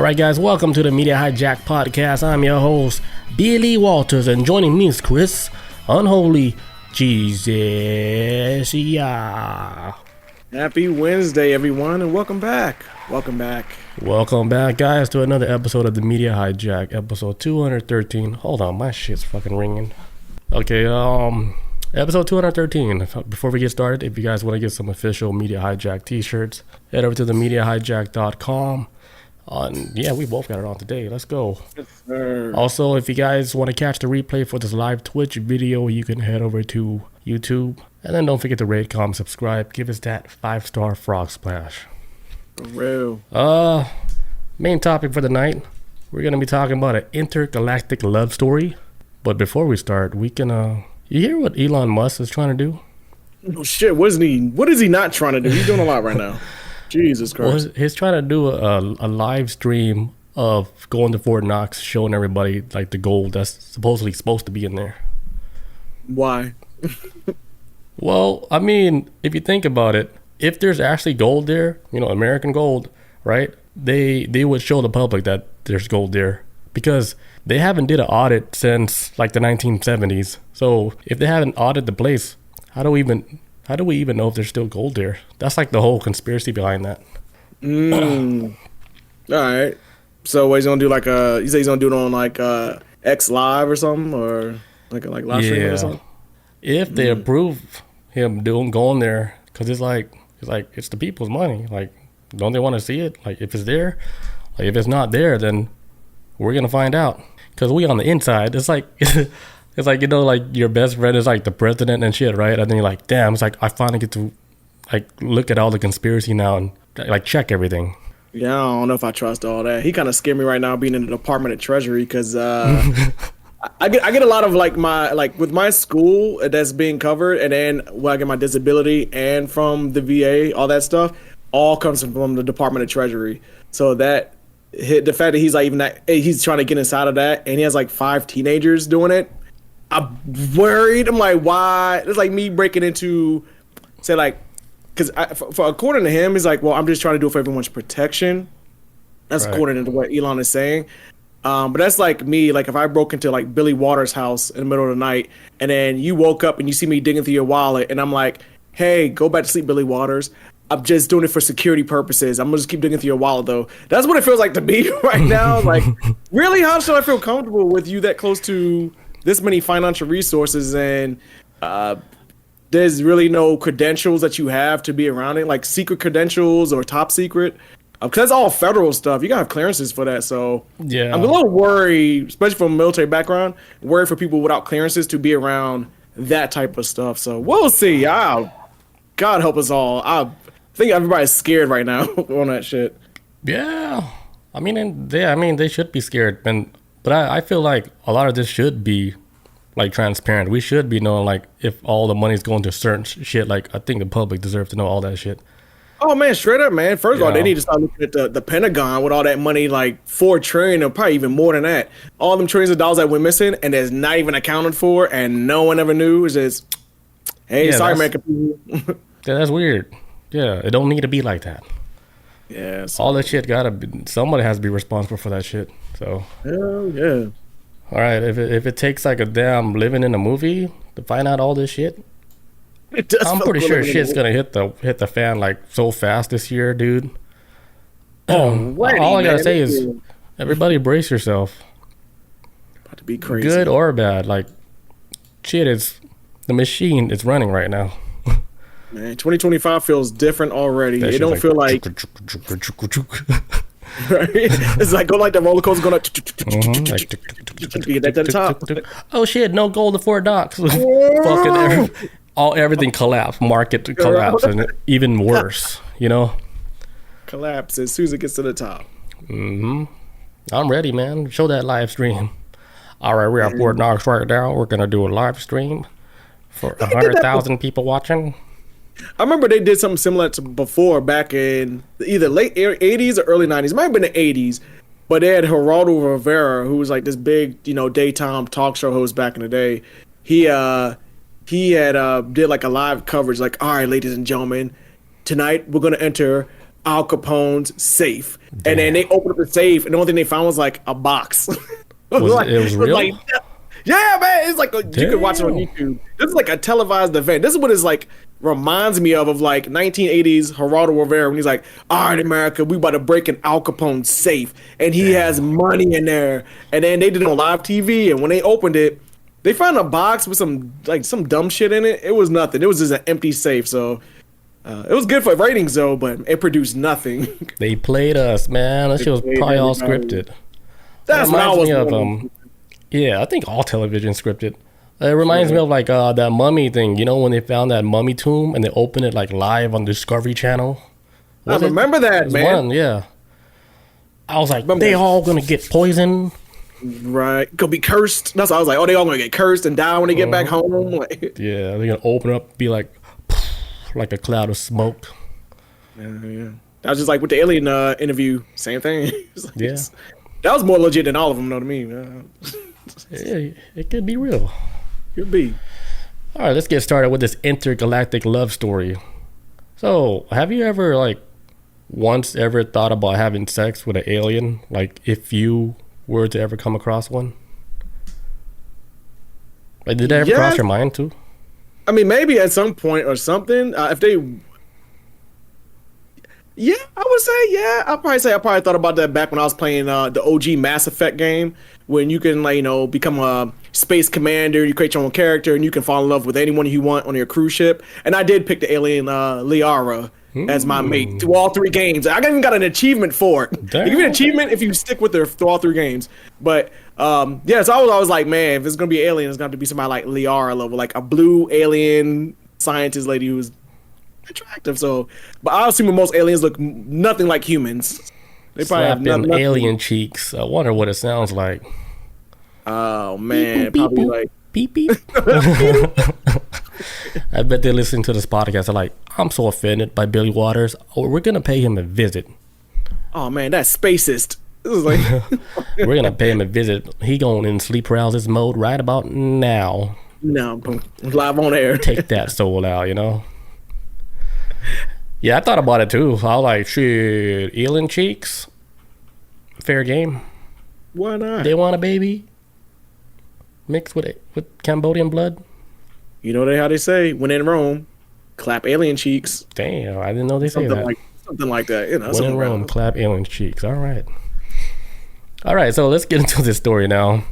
All right, guys, welcome to the Media Hijack Podcast. I'm your host, Billy Walters, and joining me is Chris, Unholy Jesus. Yeah. Happy Wednesday, everyone, and welcome back. Welcome back, guys, to another episode of the Media Hijack, episode 213. Hold on, my shit's fucking ringing. Okay, episode 213. Before we get started, if you guys want to get some official Media Hijack t-shirts, head over to themediahijack.com. Yeah, we both got it on today. Let's go. Yes, sir. Also, if you guys want to catch the replay for this live Twitch video, you can head over to YouTube. And then don't forget to rate, comment, subscribe. Give us that 5-star frog splash. For real. Main topic for the night. We're going to be talking about an intergalactic love story. But before we start, we can, you hear what Elon Musk is trying to do? Oh, shit. What is he not trying to do? He's doing a lot right now. Jesus Christ. Well, he's trying to do a live stream of going to Fort Knox, showing everybody like the gold that's supposedly supposed to be in there. Why? Well, I mean, if you think about it, if there's actually gold there, you know, American gold, right? They would show the public that there's gold there because they haven't did an audit since like the 1970s. So if they haven't audited the place, how do we even know if there's still gold there? That's like the whole conspiracy behind that. All right. So what he's gonna do? Like you say he's gonna do it on like X Live or something, or like live stream or something. If they approve him going there, because it's the people's money. Like, don't they want to see it? Like, if it's there, like if it's not there, then we're gonna find out. Because we on the inside, it's like. It's like, you know, like your best friend is like the president and shit, right? And then you're like, damn, it's like I finally get to like look at all the conspiracy now and like check everything. Yeah, I don't know if I trust all that. He kind of scared me right now being in the Department of Treasury because I get a lot of like with my school that's being covered, and then when I get my disability and from the VA, all that stuff all comes from the Department of Treasury. So that the fact that he's like he's trying to get inside of that, and he has like 5 teenagers doing it. I'm worried. I'm like, why? It's like me breaking into, say, like, because for according to him, he's like, well, I'm just trying to do it for everyone's protection. That's right. According to what Elon is saying. But that's like me, like if I broke into like Billy Waters' house in the middle of the night, and then you woke up and you see me digging through your wallet, and I'm like, hey, go back to sleep, Billy Waters. I'm just doing it for security purposes. I'm gonna just keep digging through your wallet, though. That's what it feels like to me right now. Like, really, how should I feel comfortable with you that close to this many financial resources, and there's really no credentials that you have to be around it, like secret credentials or top secret, because that's all federal stuff. You gotta have clearances for that. So yeah, I'm a little worried, especially from a military background, worried for people without clearances to be around that type of stuff. So we'll see. God help us all. I think everybody's scared right now on that shit. Yeah, I mean, they should be scared, but I feel like a lot of this should be like transparent. We should be knowing like if all the money's going to certain shit. Like I think the public deserves to know all that shit. Oh man, straight up, man. First of all, they need to start looking at the Pentagon with all that money, like $4 trillion or probably even more than that. All them trillions of dollars that went missing and that's not even accounted for and no one ever knew. Is just, hey, sorry, American people. Yeah, that's weird. Yeah, it don't need to be like that. Yeah, all that shit somebody has to be responsible for that shit. So hell yeah. All right, if it takes like a damn living in a movie to find out all this shit, I'm pretty sure shit's gonna hit the fan like so fast this year, dude. All I gotta say is, everybody brace yourself. About to be crazy, good or bad. Like shit the machine is running right now. Man, 2025 feels different already. It don't feel like. Right? It's like go like the roller coaster going to the top. Oh shit! No gold to Fort Knox. Fucking everything collapsed. Market collapsed, and even worse. You know, collapse as soon as it gets to the top. I'm ready, man. Show that live stream. All right, we're at Fort Knox right now. We're gonna do a live stream for 100,000 people watching. I remember they did something similar to before back in either late 80s or early 90s. It might have been the 80s, but they had Geraldo Rivera, who was like this big, daytime talk show host back in the day. He had did like a live coverage, like, all right, ladies and gentlemen, tonight we're going to enter Al Capone's safe. Damn. And then they opened up the safe, and the only thing they found was like a box. It was real? Like, yeah, man. It's like you could watch it on YouTube. This is like a televised event. This is what it's like. Reminds me of like 1980s Geraldo Rivera when he's like, "All right, America, we about to break an Al Capone safe, and he has money in there." And then they did it on live TV, and when they opened it, they found a box with some dumb shit in it. It was nothing. It was just an empty safe. So it was good for ratings though, but it produced nothing. They played us, man. That shit was probably all scripted. That's what I was yeah, I think all television scripted. It reminds me of like that mummy thing. You know, when they found that mummy tomb and they opened it like live on Discovery Channel. I remember that, man. Yeah. I was like, they all gonna get poisoned. Right. Gonna be cursed. That's what I was like, oh, they all gonna get cursed and die when they get back home. Like, yeah, they're gonna open up, be like a cloud of smoke. Yeah. That was just like with the alien interview. Same thing. Like, yeah. That was more legit than all of them, know what I mean? Yeah, it could be real. Could be. All right, let's get started with this intergalactic love story. So, have you ever once ever thought about having sex with an alien? Like, if you were to ever come across one? Like, did that ever cross your mind too? I mean, maybe at some point or something. If they, yeah, I would say yeah. I probably thought about that back when I was playing the OG Mass Effect game, when you can become a space commander, you create your own character, and you can fall in love with anyone you want on your cruise ship. And I did pick the alien Liara as my mate through all 3 games. I even got an achievement for it. They give you an achievement if you stick with her through all 3 games. But yeah, so I was like, man, if it's gonna be alien, it's gonna have to be somebody like Liara level, like a blue alien scientist lady who's attractive. So, but I assume most aliens look nothing like humans. They probably have nothing. Alien cheeks. I wonder what it sounds like. Oh man, beep, beep, probably boop. like beep beep. I bet they're listening to this podcast. They're like, I'm so offended by Billy Waters. Oh, we're gonna pay him a visit. Oh man, that's spacist. This is like we're gonna pay him a visit. He going in sleep paralysis mode right about now. No, live on air. Take that soul out, you know. Yeah, I thought about it too. I was like, shit, alien cheeks, fair game. Why not? They want a baby mixed with Cambodian blood. You know how they say, when in Rome, clap alien cheeks. Damn, I didn't know they say that. Something like that. You know, when in Rome, clap alien cheeks. All right, so let's get into this story now.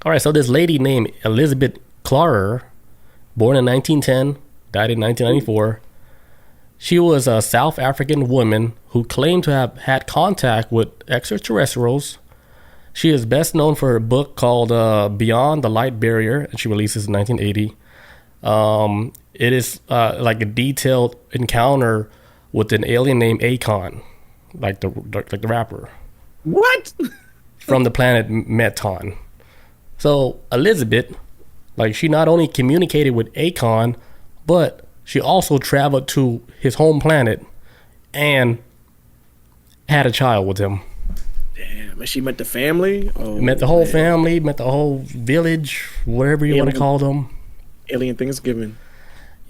All right, so this lady named Elizabeth Klarer, born in 1910, died in 1994. She was a South African woman who claimed to have had contact with extraterrestrials. She is best known for her book called Beyond the Light Barrier, and she releases in 1980. It is like a detailed encounter with an alien named Akon, like the rapper. What? From the planet Meton. So Elizabeth, she not only communicated with Akon, but she also traveled to his home planet and had a child with him. Damn, and she met the family? Met the whole family, met the whole village, whatever you want to call them. Alien Thanksgiving.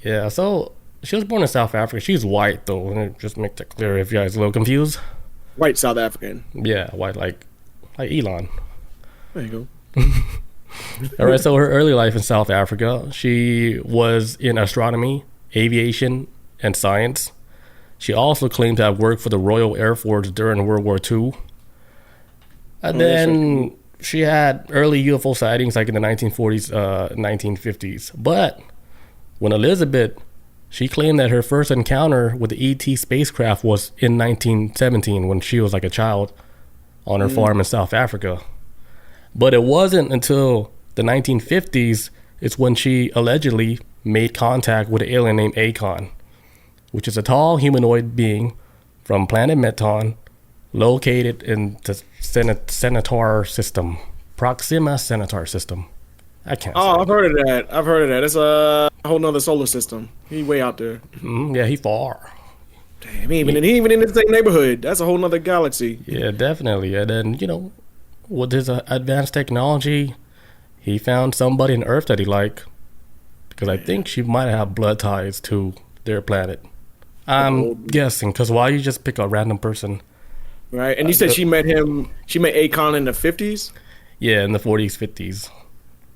Yeah, so she was born in South Africa. She's white, though, and it just makes it clear if you guys are a little confused. White South African. Yeah, white like Elon. There you go. All right, so her early life in South Africa, she was in astronomy, aviation, and science. She also claimed to have worked for the Royal Air Force during World War II. And then she had early UFO sightings in the 1940s, 1950s. But when Elizabeth, she claimed that her first encounter with the ET spacecraft was in 1917 when she was a child on her farm in South Africa. But it wasn't until the 1950s it's when she allegedly made contact with an alien named Akon, which is a tall humanoid being from planet Meton, located in the Centaur system, Proxima Centaur system. I can't. I've heard of that. It's a whole nother solar system. He way out there. Yeah, he far. Damn, he ain't even in the same neighborhood. That's a whole nother galaxy. Yeah, definitely. And then with his advanced technology, he found somebody on Earth that he liked, because I think she might have blood ties to their planet. Like an I'm old dude. guessing because why you just pick a random person? Right? And you said she met him. She met Akon in the 50s. Yeah, in the 40s, 50s.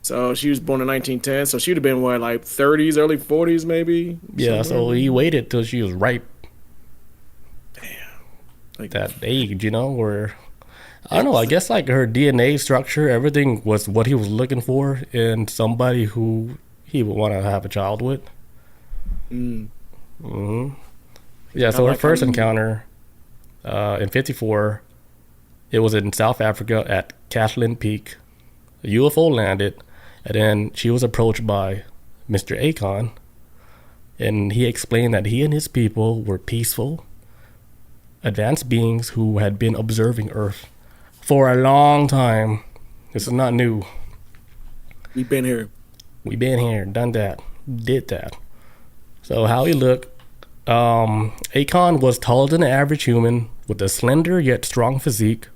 So she was born in 1910. So she'd have been what, like 30s, early 40s, maybe. Yeah, so Somewhere. he waited till she was ripe, Like, that age, where I don't know. I guess like her DNA structure, everything was what he was looking for in somebody who he would want to have a child with. mm, hmm Yeah, I so her like how first you. encounter in '54, it was in South Africa at Cashlin Peak. A UFO landed, and then she was approached by Mr. Akon, and he explained that he and his people were peaceful, advanced beings who had been observing Earth for a long time. This is not new. We've been here. We been here, done that, did that. So how he looked, Akon was taller than the average human with a slender yet strong physique.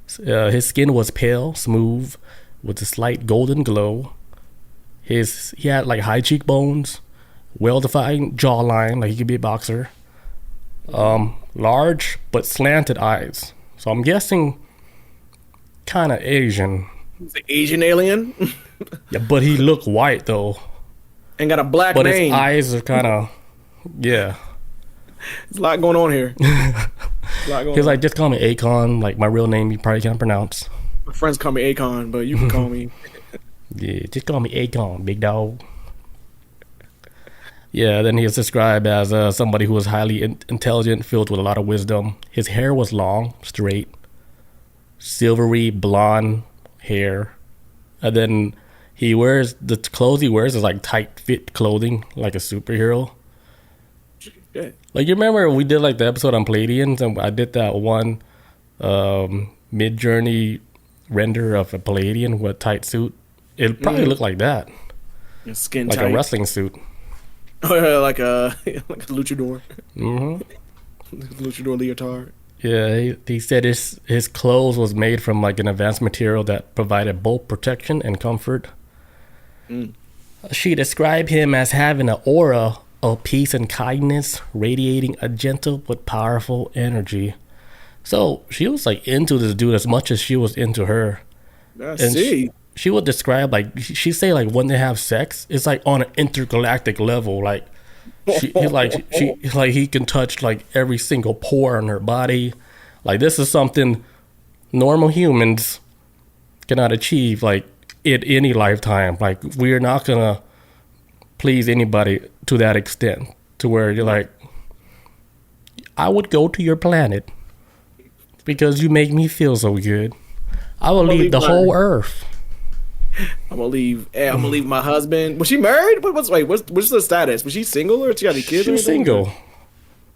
His skin was pale, smooth, with a slight golden glow. He had like high cheekbones, well-defined jawline, like he could be a boxer. Large but slanted eyes. So I'm guessing kind of Asian. He's an Asian alien Yeah, but he looked white though. and got a black But his name. eyes are kind of, yeah. There's a lot going on here. A lot going He's on. like, just call me Akon, like my real name you probably can't pronounce. My friends call me Akon, but you can call me. Yeah, just call me Akon, big dog. Yeah, then he is described as somebody who was highly intelligent, filled with a lot of wisdom. His hair was long, straight, silvery blonde hair. And then the clothes he wears is like tight fit clothing, like a superhero. Yeah. Like you remember we did like the episode on Palladians, and I did that one mid-journey render of a Palladian with a tight suit. It probably looked like that, Your skin like tight. a wrestling suit. like a luchador. hmm Luchador leotard. Yeah, he said his clothes was made from like an advanced material that provided both protection and comfort. She described him as having an aura of peace and kindness, radiating a gentle but powerful energy. So she was like into this dude as much as she was into her. I And see. she would describe like she say like when they have sex, it's like on an intergalactic level. Like he can touch like every single pore in her body. Like this is something normal humans cannot achieve like in any lifetime. Like we're not gonna please anybody to that extent to where you're like, I would go to your planet because you make me feel so good. I will leave the whole earth. I'm gonna leave. I'm gonna leave my husband. Was she married? What's the status? Was she single or she got any kids? She or was anything? single.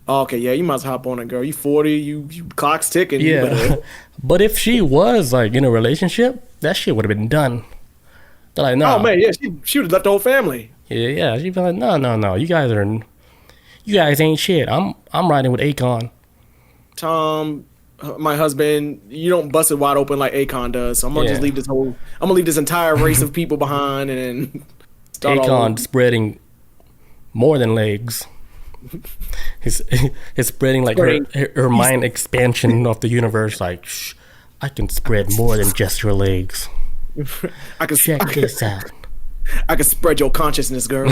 Oh, okay, yeah, you must hop on it, girl. You 40. You clock's ticking. You Yeah. better- But if she was like in a relationship, that shit would have been done. They're like, no. Oh man, yeah, she would have left the whole family. Yeah. She'd be like, no. You guys ain't shit. I'm riding with Akon. Tom, my husband, you don't bust it wide open like Akon does. So I'm gonna just Yeah. I'm gonna leave this entire race of people behind and then start all Akon over. spreading more than legs. He's spreading like her mind expansion of the universe. Like, shh, I can spread more than just your legs. I can Check this out. I can spread your consciousness, girl.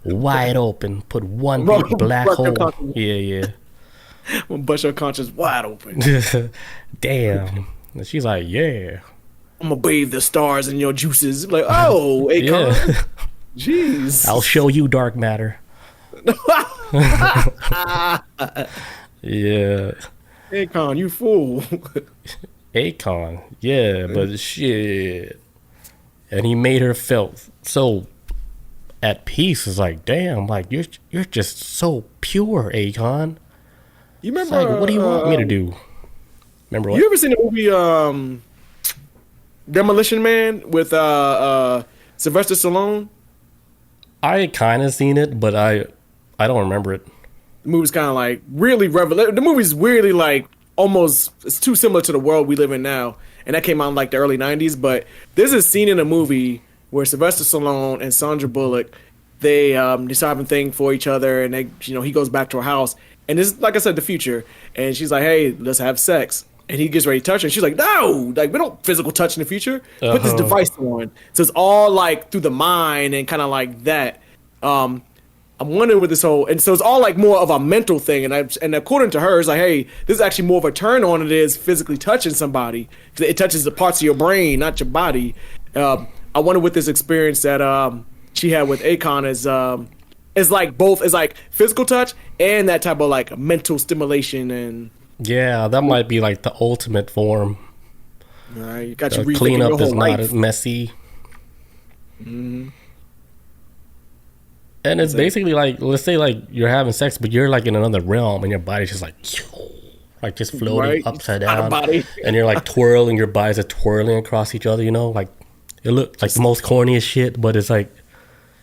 Wide open. Put one Bro, big black bust your hole. consciousness. Yeah. I'm gonna bust your conscience wide open. Damn. And she's like, yeah. I'm gonna bathe the stars in your juices. Like, oh, Akon. Yeah. Jeez. I'll show you dark matter. Yeah. Akon, you fool. Akon. Yeah, but shit. And he made her felt so at peace. It's like, damn, like you're just so pure, Akon. You It's remember? like, what do you want me to do? Remember what? You ever seen the movie Demolition Man with Sylvester Stallone? I kind of seen it, but I don't remember it. The movie's kind of like really revolutionary. The movie's weirdly like almost it's too similar to the world we live in now, and that came out in like the early '90s. But there's a scene in the movie where Sylvester Stallone and Sandra Bullock they start having a thing for each other, and they, he goes back to her house, and this is, like I said, the future, and she's like, hey, let's have sex. And he gets ready to touch her, and she's like, no, like, we don't physical touch in the future. Put this device on. So it's all like through the mind and kind of like that. I'm wondering with this whole, and so it's all like more of a mental thing. And according to her, it's like, hey, this is actually more of a turn on than it is physically touching somebody. It touches the parts of your brain, not your body. I wonder what this experience that she had with Akon is like both, is like physical touch and that type of like mental stimulation. And yeah, that might be like the ultimate form. All right, you got the you cleanup is not as messy. Mm-hmm. And it's basically like, let's say like you're having sex, but you're like in another realm, and your body's just like just floating upside down, and you're like twirling. Your bodies are twirling across each other. Like it looks like the most corniest shit, but it's like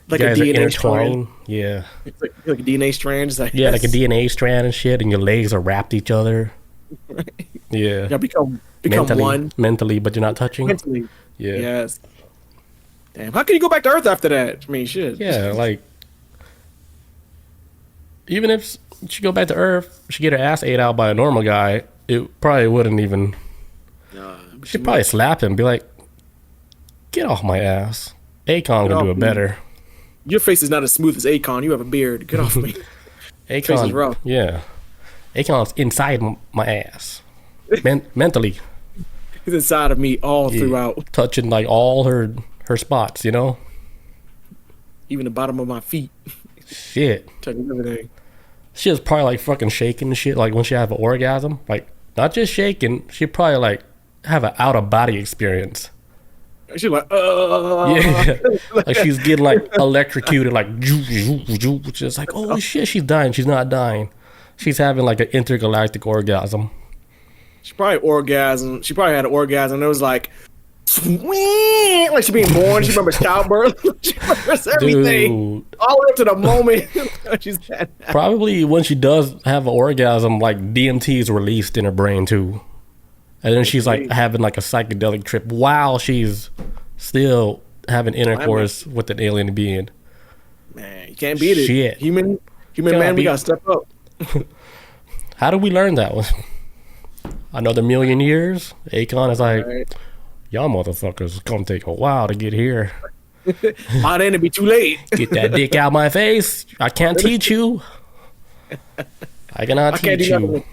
a DNA strand. Yeah, it's like a DNA strand. Like, yeah, like a DNA strand and shit, and your legs are wrapped each other. Right. Yeah, you become mentally, but you're not touching. Mentally, yeah. Yes. Damn, how can you go back to Earth after that? I mean, shit. Yeah, like even if she go back to Earth, she get her ass ate out by a normal guy, it probably wouldn't even. She'd probably slap him, be like, "Get off my ass." Akon can do it better. Your face is not as smooth as Akon. You have a beard. Get off me. Akon, face is rough. Yeah. Akon's inside my ass. Mentally. He's inside of me all throughout. Touching like all her spots, Even the bottom of my feet. Shit. Touching everything. She was probably like fucking shaking and shit, like when she have an orgasm. Like, not just shaking, she'd probably like have an out of body experience. She's like, yeah, like she's getting like electrocuted, like just like, oh shit, she's dying. She's not dying. She's having like an intergalactic orgasm. She probably had an orgasm. It was like she being born. She remembers childbirth. She remembers everything. Dude. All the way up to the moment she's had that. Probably when she does have an orgasm, like DMT is released in her brain too. And then she's like having like a psychedelic trip while she's still having intercourse with an alien being. Man, you can't beat it. Shit. Human man, we gotta step up. How do we learn that one? Another million years? Akon is like, y'all motherfuckers, it's gonna take a while to get here. By then it'd be too late. Get that dick out my face. I can't teach you. I cannot teach you.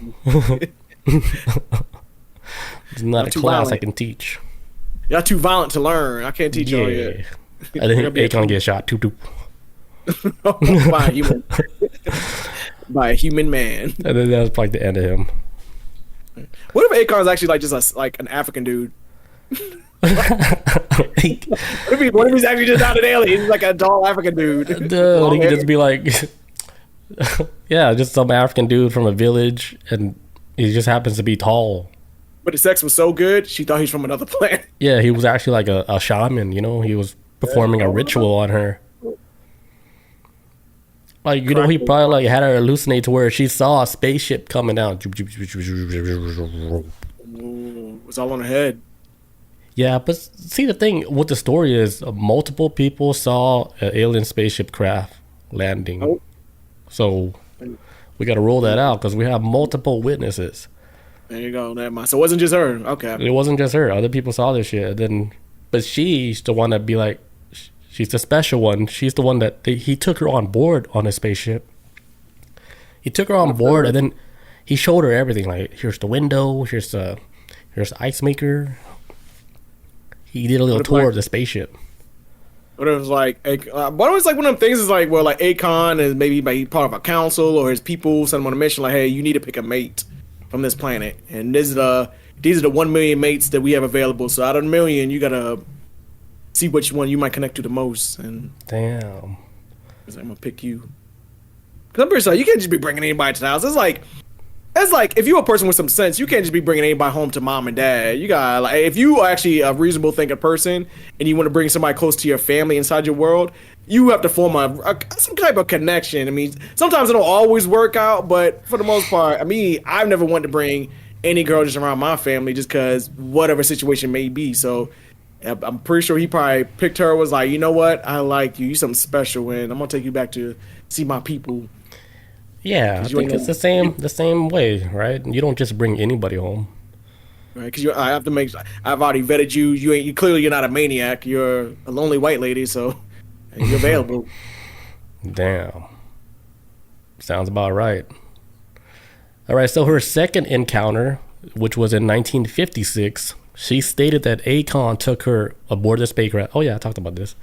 It's not a class violent. I can teach. Y'all too violent to learn. I can't teach y'all yet. And then Akon get shot too. By a human man. And then that's like the end of him. What if Akon's actually like just like an African dude? What if he's actually just not an alien? He's like a tall African dude. Dude, he could just be like, yeah, just some African dude from a village, and he just happens to be tall. But the sex was so good, she thought he was from another planet. Yeah, he was actually like a shaman, He was performing a ritual on her. Like, he probably like had her hallucinate to where she saw a spaceship coming down. Ooh, it was all on her head. Yeah, but see, the thing with the story is multiple people saw an alien spaceship craft landing. Oh. So we got to rule that out because we have multiple witnesses. There you go. So it wasn't just her. Okay. It wasn't just her. Other people saw this shit. But she's the one that be like, she's the special one. She's the one that he took her on board on his spaceship. He took her on board, and then he showed her everything. Like, here's the window. Here's the ice maker. He did a little tour of the spaceship. What it was like? What it was like one of them things is like, well, like Akon is maybe part of a council or his people send him on a mission. Like, hey, you need to pick a mate from this planet, and these are the 1 million mates that we have available. So out of 1 million, you gotta see which one you might connect to the most. And damn, I'm gonna pick you. Cause I'm pretty sure you can't just be bringing anybody to the house. It's like if you're a person with some sense, you can't just be bringing anybody home to mom and dad. You got like, if you are actually a reasonable thinking person and you want to bring somebody close to your family inside your world, you have to form some type of connection. I mean, sometimes it don't always work out, but for the most part, I mean, I've never wanted to bring any girl just around my family just because whatever situation may be. So I'm pretty sure he probably picked her. Was like, you know what? I like you. You something special, and I'm gonna take you back to see my people. Yeah, I Cause you think it's ain't the same way, right? You don't just bring anybody home. right. Cause I have to make. I've already vetted you. You ain't. You clearly you're not a maniac. You're a lonely white lady, so you're available. Damn. Sounds about right. All right, so her second encounter, which was in 1956, she stated that Akon took her aboard the spacecraft. Oh, yeah, I talked about this.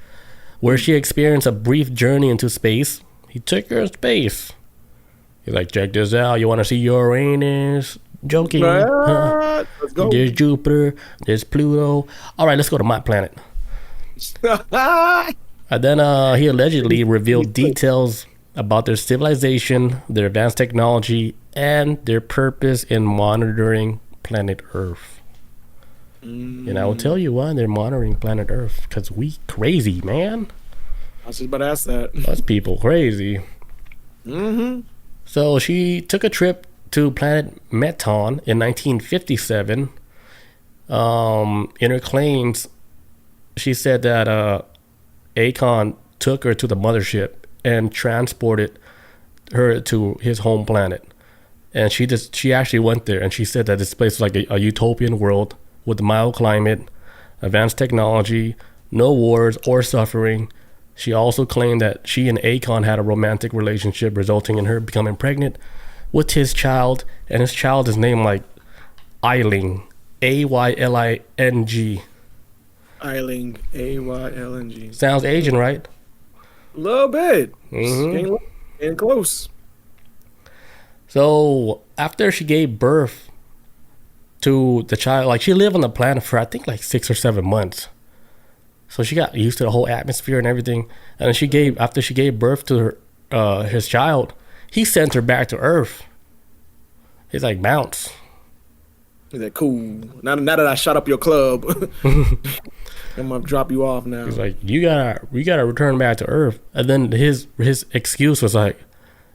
Where she experienced a brief journey into space. He took her to space. He's like, check this out. You want to see Uranus? Joking. Huh? Let's go. There's Jupiter. There's Pluto. All right, let's go to my planet. And then he allegedly revealed details about their civilization, their advanced technology, and their purpose in monitoring planet Earth. And I will tell you why they're monitoring planet Earth. Because we crazy, man. I was just about to ask that. Us people crazy. Mm-hmm. So she took a trip to planet Meton in 1957. In her claims, she said that Akon took her to the mothership and transported her to his home planet. And she actually went there, and she said that this place was like a utopian world with a mild climate, advanced technology, no wars or suffering. She also claimed that she and Akon had a romantic relationship, resulting in her becoming pregnant with his child, and his child is named like Ayling, Ayling. Ayling, Ayling. Sounds Asian, right? A little bit. Mm-hmm. Getting close. So after she gave birth to the child, like she lived on the planet for I think like 6 or 7 months. So she got used to the whole atmosphere and everything. And then after she gave birth to his child, he sent her back to Earth. He's like, bounce. He's like, cool. Now that I shot up your club, I'm gonna drop you off now. He's like, you gotta return back to Earth. And then his excuse was like,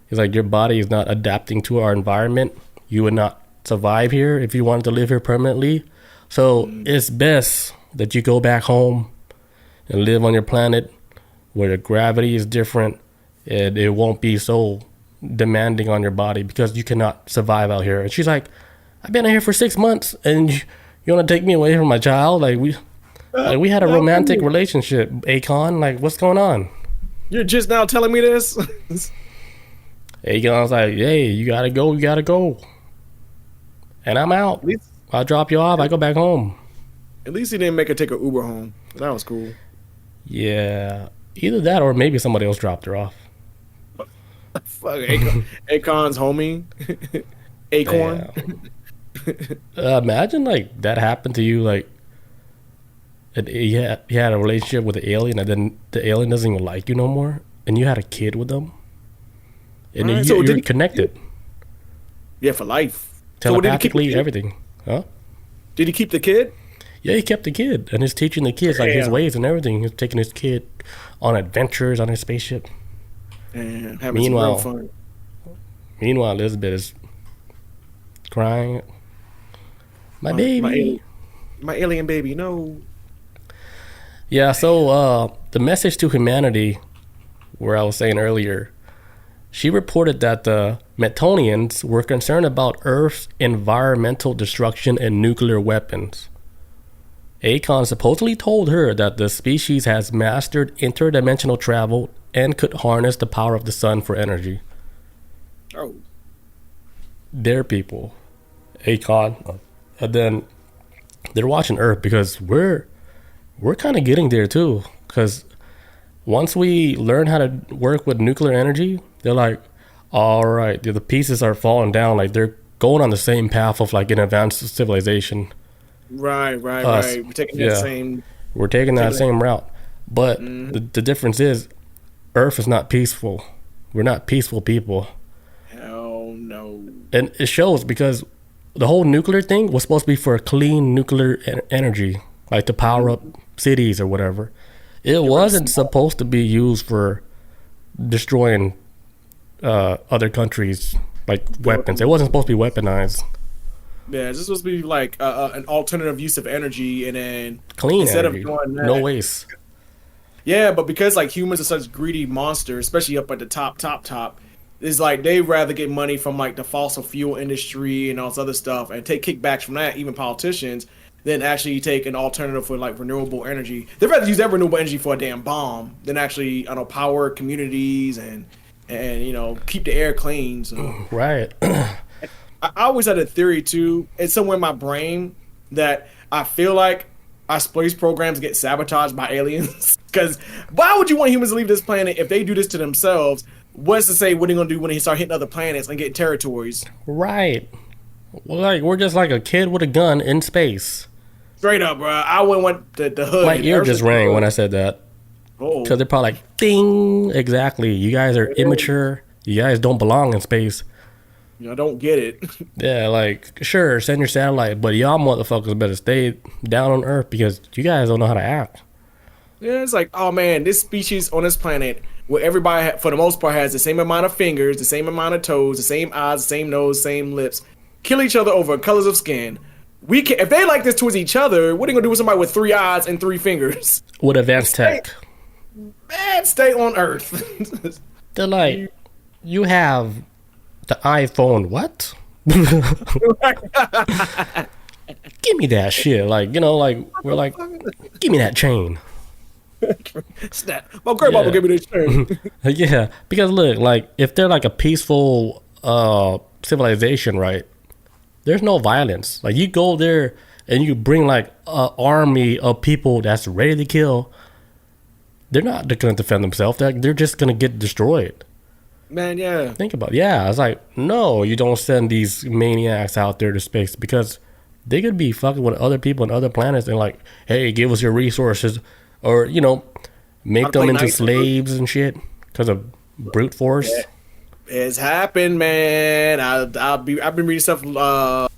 he's like, your body is not adapting to our environment. You would not survive here if you wanted to live here permanently. So it's best that you go back home and live on your planet where the gravity is different and it won't be so demanding on your body because you cannot survive out here. And she's like, I've been out here for 6 months and you want to take me away from my child? Like we had a romantic relationship, Akon. Like, what's going on? You're just now telling me this? Akon's like, hey, you gotta go. And I'm out. I'll drop you off. I go back home. At least he didn't make her take an Uber home. That was cool. Yeah. Either that or maybe somebody else dropped her off. Fuck Akon's homie. Acorn. Imagine like that happened to you, like you had a relationship with an alien and then the alien doesn't even like you no more and you had a kid with them. And right, you're connected. Yeah, for life. Telepathically, everything. Huh? Did he keep the kid? Yeah, he kept the kid. And he's teaching the kids like his ways and everything. He's taking his kid on adventures on his spaceship. And having some real fun. Meanwhile, Elizabeth is crying. My baby. My alien baby, no. Yeah, so the message to humanity, where I was saying earlier, she reported that the Metonians were concerned about Earth's environmental destruction and nuclear weapons. Akon supposedly told her that the species has mastered interdimensional travel and could harness the power of the sun for energy. Oh. Their people, Akon, and then they're watching Earth because we're kind of getting there too. Because once we learn how to work with nuclear energy, they're like, all right, the pieces are falling down. Like they're going on the same path of like an advanced civilization. Right. We're taking that same. We're taking that same route, but the difference is, Earth is not peaceful. We're not peaceful people. Hell no. And it shows because the whole nuclear thing was supposed to be for clean nuclear energy, like to power up cities or whatever. It wasn't supposed to be used for destroying other countries, like weapons. It wasn't supposed to be weaponized. Yeah, this is supposed to be like an alternative use of energy, and then Clean instead of energy, doing no that, waste. yeah, but because like humans are such greedy monsters, especially up at the top, it's like they rather get money from like the fossil fuel industry and all this other stuff and take kickbacks from that, even politicians, than actually take an alternative for like renewable energy. They'd rather use that renewable energy for a damn bomb than actually, I don't know, power communities and keep the air clean. So Right. I always had a theory too. It's somewhere in my brain that I feel like our space programs get sabotaged by aliens. Because why would you want humans to leave this planet if they do this to themselves? What's to say what they're gonna do when they start hitting other planets and get territories? Right. Well, like we're just like a kid with a gun in space. Straight up, bro. I wouldn't want the hood. My ear just rang when I said that. Oh, Because they're probably like, ding, exactly. You guys are immature. You guys don't belong in space. I don't get it. Yeah, like, sure, send your satellite, but y'all motherfuckers better stay down on Earth because you guys don't know how to act. Yeah, it's like, oh man, this species on this planet where everybody, for the most part, has the same amount of fingers, the same amount of toes, the same eyes, the same nose, same lips, kill each other over colors of skin. We can, if they like this towards each other, what are they gonna do with somebody with 3 eyes and 3 fingers? With advanced tech. Man, stay on Earth. They're like, you have the iPhone, what? Give me that shit. Like, like, we're like, give me that chain. Snap. My grandma will give me this chain. Yeah, because look, like, if they're like a peaceful civilization, right? There's no violence. Like, you go there and you bring like an army of people that's ready to kill. They're not going to defend themselves. They're just going to get destroyed. Man, yeah. Think about it. Yeah, it's like, no, you don't send these maniacs out there to space because they could be fucking with other people on other planets and like, hey, give us your resources, or make them into slaves and shit because of brute force. Yeah. It's happened, man. I've been reading stuff out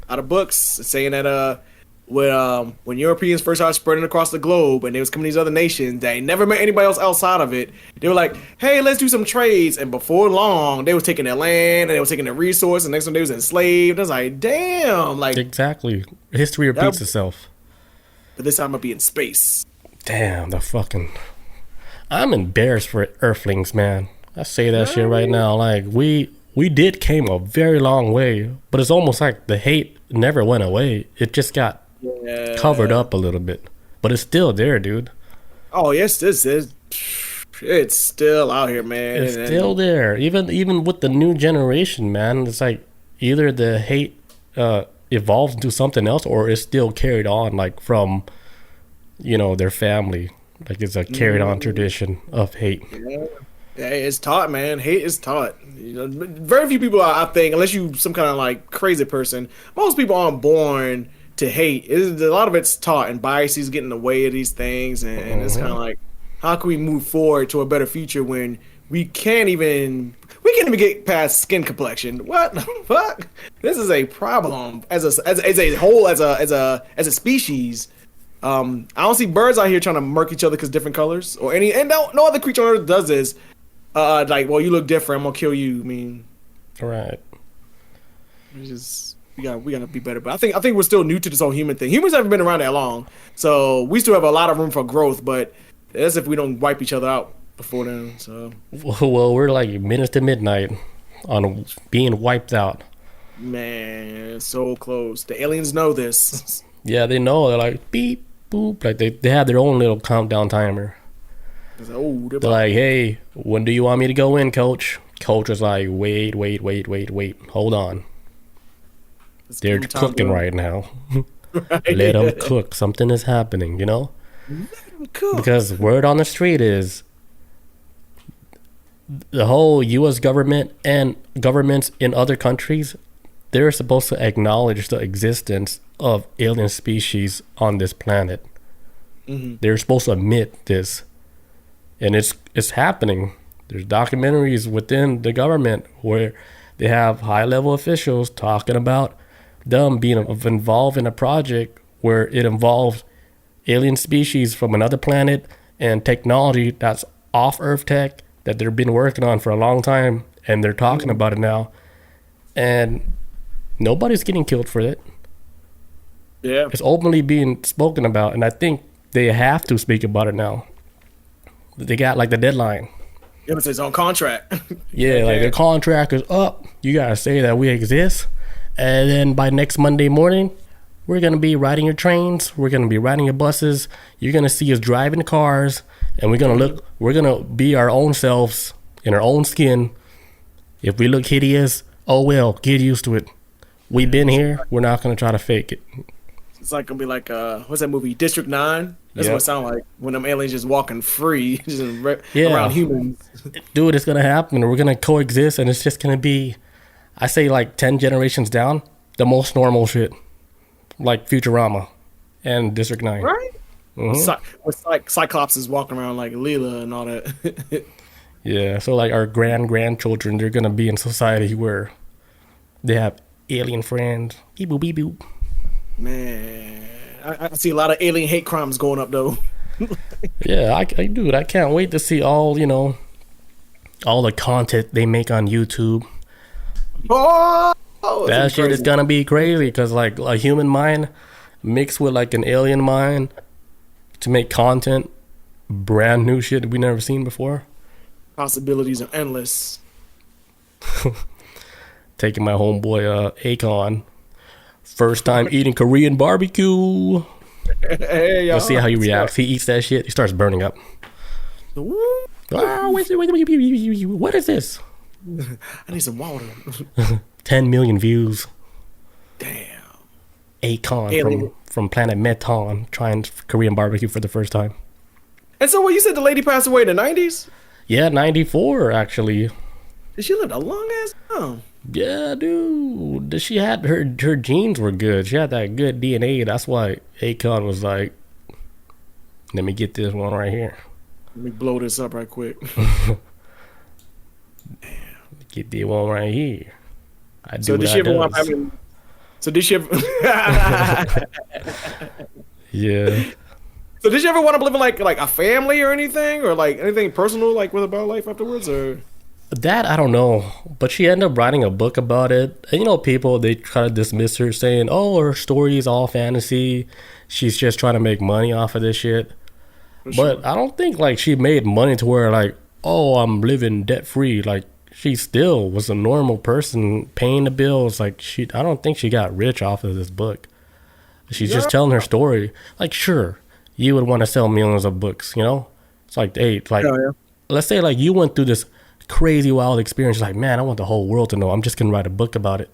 of books saying that when Europeans first started spreading across the globe and they was coming to these other nations, they never met anybody else outside of it. They were like, hey, let's do some trades. And before long, they was taking their land and they was taking their resources. And next one, they was enslaved. I was like, damn. Like, exactly. History repeats itself. But this time I'm going to be in space. Damn, I'm embarrassed for Earthlings, man. I say that shit right now. Like, we did came a very long way, but it's almost like the hate never went away. It just got covered up a little bit, but it's still there, dude. Oh yes, it's still out here, man. It's still there, even with the new generation, man. It's like either the hate evolves into something else, or it's still carried on, like from their family. Like it's a carried on tradition of hate. Yeah, it's taught, man. Hate is taught. Very few people, I think, unless you some kind of like crazy person, most people aren't born to hate. A lot of it's taught, and biases get in the way of these things, and it's kind of like, how can we move forward to a better future when we can't even get past skin complexion? What the fuck? This is a problem as a whole, as a species. I don't see birds out here trying to murk each other because different colors or no other creature on Earth does this. Like, well, you look different, I'm gonna kill you. I mean, right. We gotta be better. But I think we're still new to this whole human thing. Humans haven't been around that long, so we still have a lot of room for growth. But that's if we don't wipe each other out before then. So, well, we're like minutes to midnight on being wiped out. Man, so close. The aliens know this. Yeah, they know. They're like beep boop. Like they have their own little countdown timer. They're like, hey, when do you want me to go in, coach? Coach was like, wait. Hold on. They're cooking right now. Right. Let them cook. Something is happening, Let them cook. Because word on the street is the whole U.S. government and governments in other countries, they're supposed to acknowledge the existence of alien species on this planet. Mm-hmm. They're supposed to admit this. And it's happening. There's documentaries within the government where they have high-level officials talking about them being involved in a project where it involves alien species from another planet and technology that's off Earth tech that they've been working on for a long time, and they're talking about it now. And Nobody's getting killed for it. Yeah. It's openly being spoken about, and I think they have to speak about it now. They got like the deadline. Yeah, it's his own contract. Yeah, like the contract is up. You gotta say that we exist, and then by next Monday morning, we're gonna be riding your trains. We're gonna be riding your buses. You're gonna see us driving cars, and we're gonna be our own selves in our own skin. If we look hideous, oh well, get used to it. We've been here. We're not gonna try to fake it. It's like gonna be like what's that movie? District 9? That's what it sounds like when them aliens just walking free, just around humans. Dude, it's gonna happen. We're gonna coexist, and it's just gonna be, I say, like 10 generations down, the most normal shit, like Futurama and District 9. Right? With Cyclops is walking around like Leela and all that. Yeah, so like our grandchildren, they're gonna be in society where they have alien friends. Beep boop, beep boop. Man, I see a lot of alien hate crimes going up though. Yeah, I can't wait to see all the content they make on YouTube. Oh, that shit is gonna be crazy because like a human mind mixed with like an alien mind to make content, brand new shit we never seen before. Possibilities are endless. Taking my homeboy Akon, first time eating Korean barbecue. Hey, Let's see how he reacts. He eats that shit. He starts burning up. Oh, wait, what is this? I need some water. 10 million views. Damn. Akon from Planet Meton trying Korean barbecue for the first time. And so, what you said, the lady passed away in the 90s? Yeah, 94 actually. Did she live a long ass time? Yeah, dude. She had her genes were good. She had that good DNA. That's why Akon was like, let me get this one right here. Let me blow this up right quick. Get the one right here. So did she ever want? So did she ever? Yeah. So did you ever want to live in like a family or anything, or like anything personal like with about life afterwards, or? That I don't know, but she ended up writing a book about it. And people, they try to dismiss her, saying, "Oh, her story is all fantasy. She's just trying to make money off of this shit." But I don't think like she made money to where like, "Oh, I'm living debt free." Like she still was a normal person paying the bills. Like I don't think she got rich off of this book. She's just telling her story. Like sure, you would want to sell millions of books, It's like, hey, like let's say like you went through this crazy wild experience, like man, I want the whole world to know. I'm just gonna write a book about it.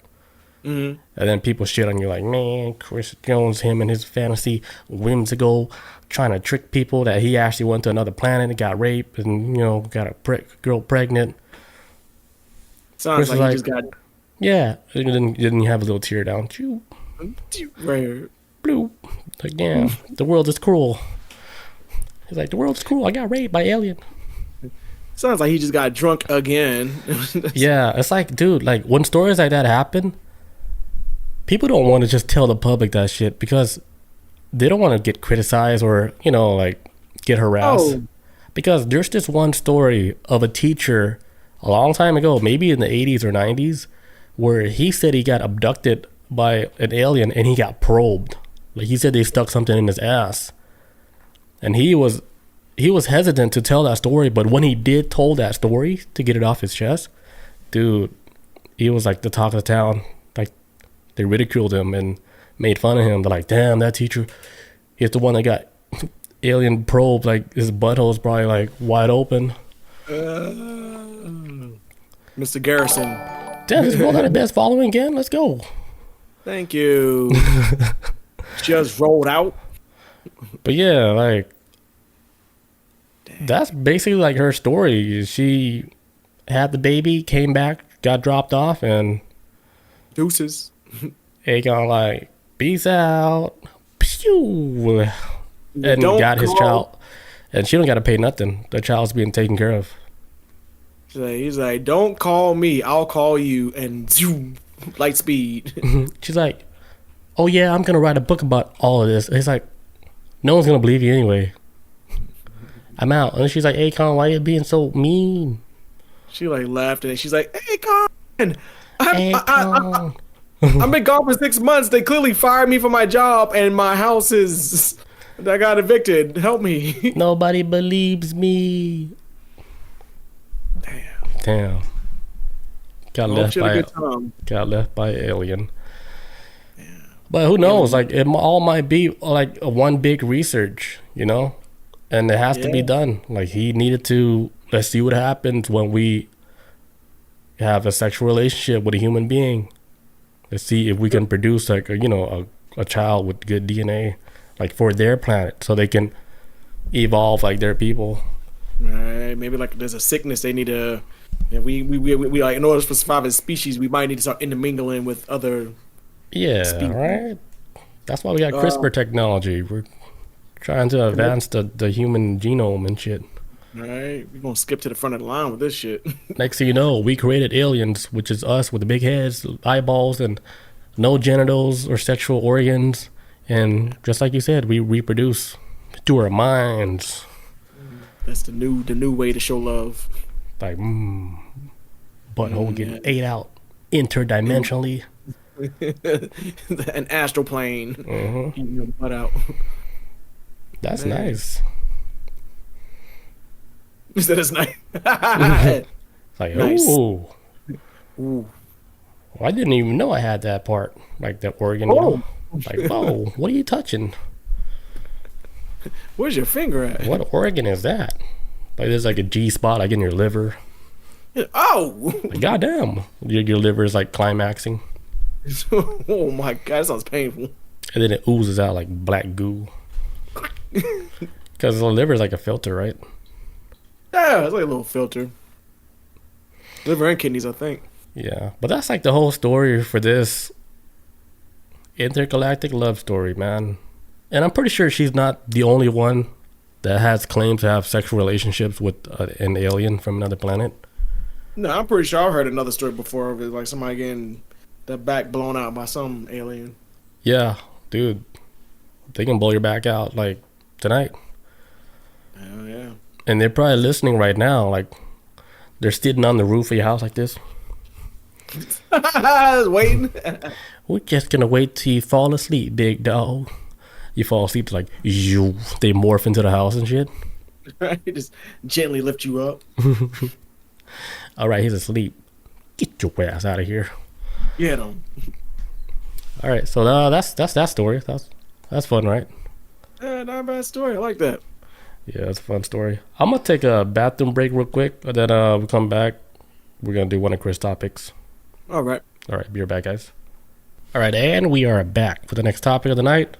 And then people shit on you like, man, Chris Jones, him and his fantasy whimsical trying to trick people that he actually went to another planet and got raped and got a girl pregnant. Sounds like he just got and then you have a little tear down, right here. Blue, like damn, the world is cruel. He's like, the world is cruel. I got raped by alien. Sounds like he just got drunk again. Yeah, it's like, dude, like when stories like that happen, people don't want to just tell the public that shit because they don't want to get criticized or, like get harassed. Because there's this one story of a teacher a long time ago, maybe in the 80s or 90s, where he said he got abducted by an alien and he got probed. Like he said they stuck something in his ass. And he was hesitant to tell that story, but when he did told that story to get it off his chest, dude, he was like the talk of the town. Like they ridiculed him and made fun of him. They're like, damn, that teacher, he's the one that got alien probed. Like his butthole is probably like wide open. Mr. Garrison. Damn, this rolled out of best following again. Let's go. Thank you. Just rolled out. But yeah, like that's basically like her story. She had the baby, came back, got dropped off, and deuces. Akon like, peace out. Pew. And got his child. And she don't got to pay nothing. The child's being taken care of. He's like, don't call me, I'll call you. And zoom, light speed. She's like, oh yeah, I'm going to write a book about all of this. And he's like, no one's going to believe you anyway. I'm out. And she's like, Akon, why are you being so mean? She like laughed and she's like, Akon, Akon. I've been gone for 6 months. They clearly fired me from my job, and my house is. I got evicted. Help me. Nobody believes me. Damn. Got left by an alien. Yeah. But who knows? Like, it all might be like a one big research, you know? And it has to be done. Like, he needed to, let's see what happens when we have a sexual relationship with a human being. Let's see if we can produce like a child with good DNA, like for their planet, so they can evolve like their people. Right? Maybe like there's a sickness they need to. Yeah, we like, in order to survive as a species, we might need to start intermingling with other. Yeah, right. That's why we got CRISPR technology. We're trying to advance the human genome and shit. Right, we're gonna skip to the front of the line with this shit. Next thing you know, we created aliens, which is us with the big heads, eyeballs, and no genitals or sexual organs. And just like you said, we reproduce through our minds. That's the new way to show love. Like, butthole getting ate out interdimensionally. An astral plane. Eating your butt out. That's nice. You said it's nice. Like, nice. Ooh. Well, I didn't even know I had that part. Like that organ. You know? Like, whoa, what are you touching? Where's your finger at? What organ is that? Like, there's like a G spot, like in your liver. Oh! Like, goddamn. Your liver is like climaxing. Oh my god, that sounds painful. And then it oozes out like black goo. Because the liver is like a filter, right? Yeah, it's like a little filter. Liver and kidneys, I think. Yeah, but that's like the whole story for this intergalactic love story, man. And I'm pretty sure she's not the only one that has claimed to have sexual relationships with an alien from another planet. No, I'm pretty sure I've heard another story before of it, like somebody getting their back blown out by some alien. Yeah, dude. They can blow your back out, like, tonight. Hell yeah. And they're probably listening right now, like, they're sitting on the roof of your house like this. Waiting. We're just gonna wait till you fall asleep, big dog. You fall asleep, like, they morph into the house and shit. Right? Just gently lift you up. All right, he's asleep. Get your ass out of here. Get him. All right, so that's that story. That's fun, right? Yeah, not a bad story. I like that. Yeah, it's a fun story. I'm gonna take a bathroom break real quick, and then we'll come back. We're gonna do one of Chris' topics. All right. All right, be right back, guys. All right, and we are back for the next topic of the night.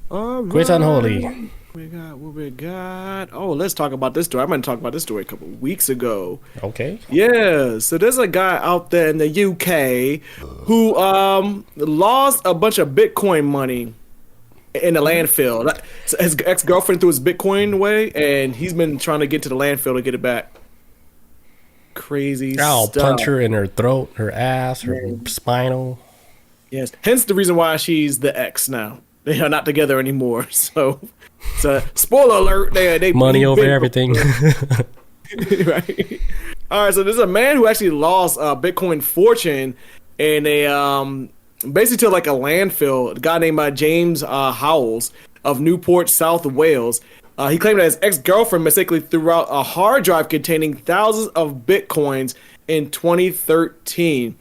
All right. Great Unholy. What we got? Oh, let's talk about this story. I'm going to talk about this story a couple of weeks ago. Okay. Yeah, so there's a guy out there in the UK who lost a bunch of Bitcoin money in the landfill. His ex-girlfriend threw his Bitcoin away, and he's been trying to get to the landfill to get it back. Crazy stuff. Punch her in her throat, her ass, her spinal. Yes, hence the reason why she's the ex now. They are not together anymore, so spoiler alert, they money over everything. Right. All right, so there's a man who actually lost a Bitcoin fortune in a basically to like a landfill. A guy named James Howells of Newport, South Wales. He claimed that his ex-girlfriend mistakenly threw out a hard drive containing thousands of Bitcoins in 2013.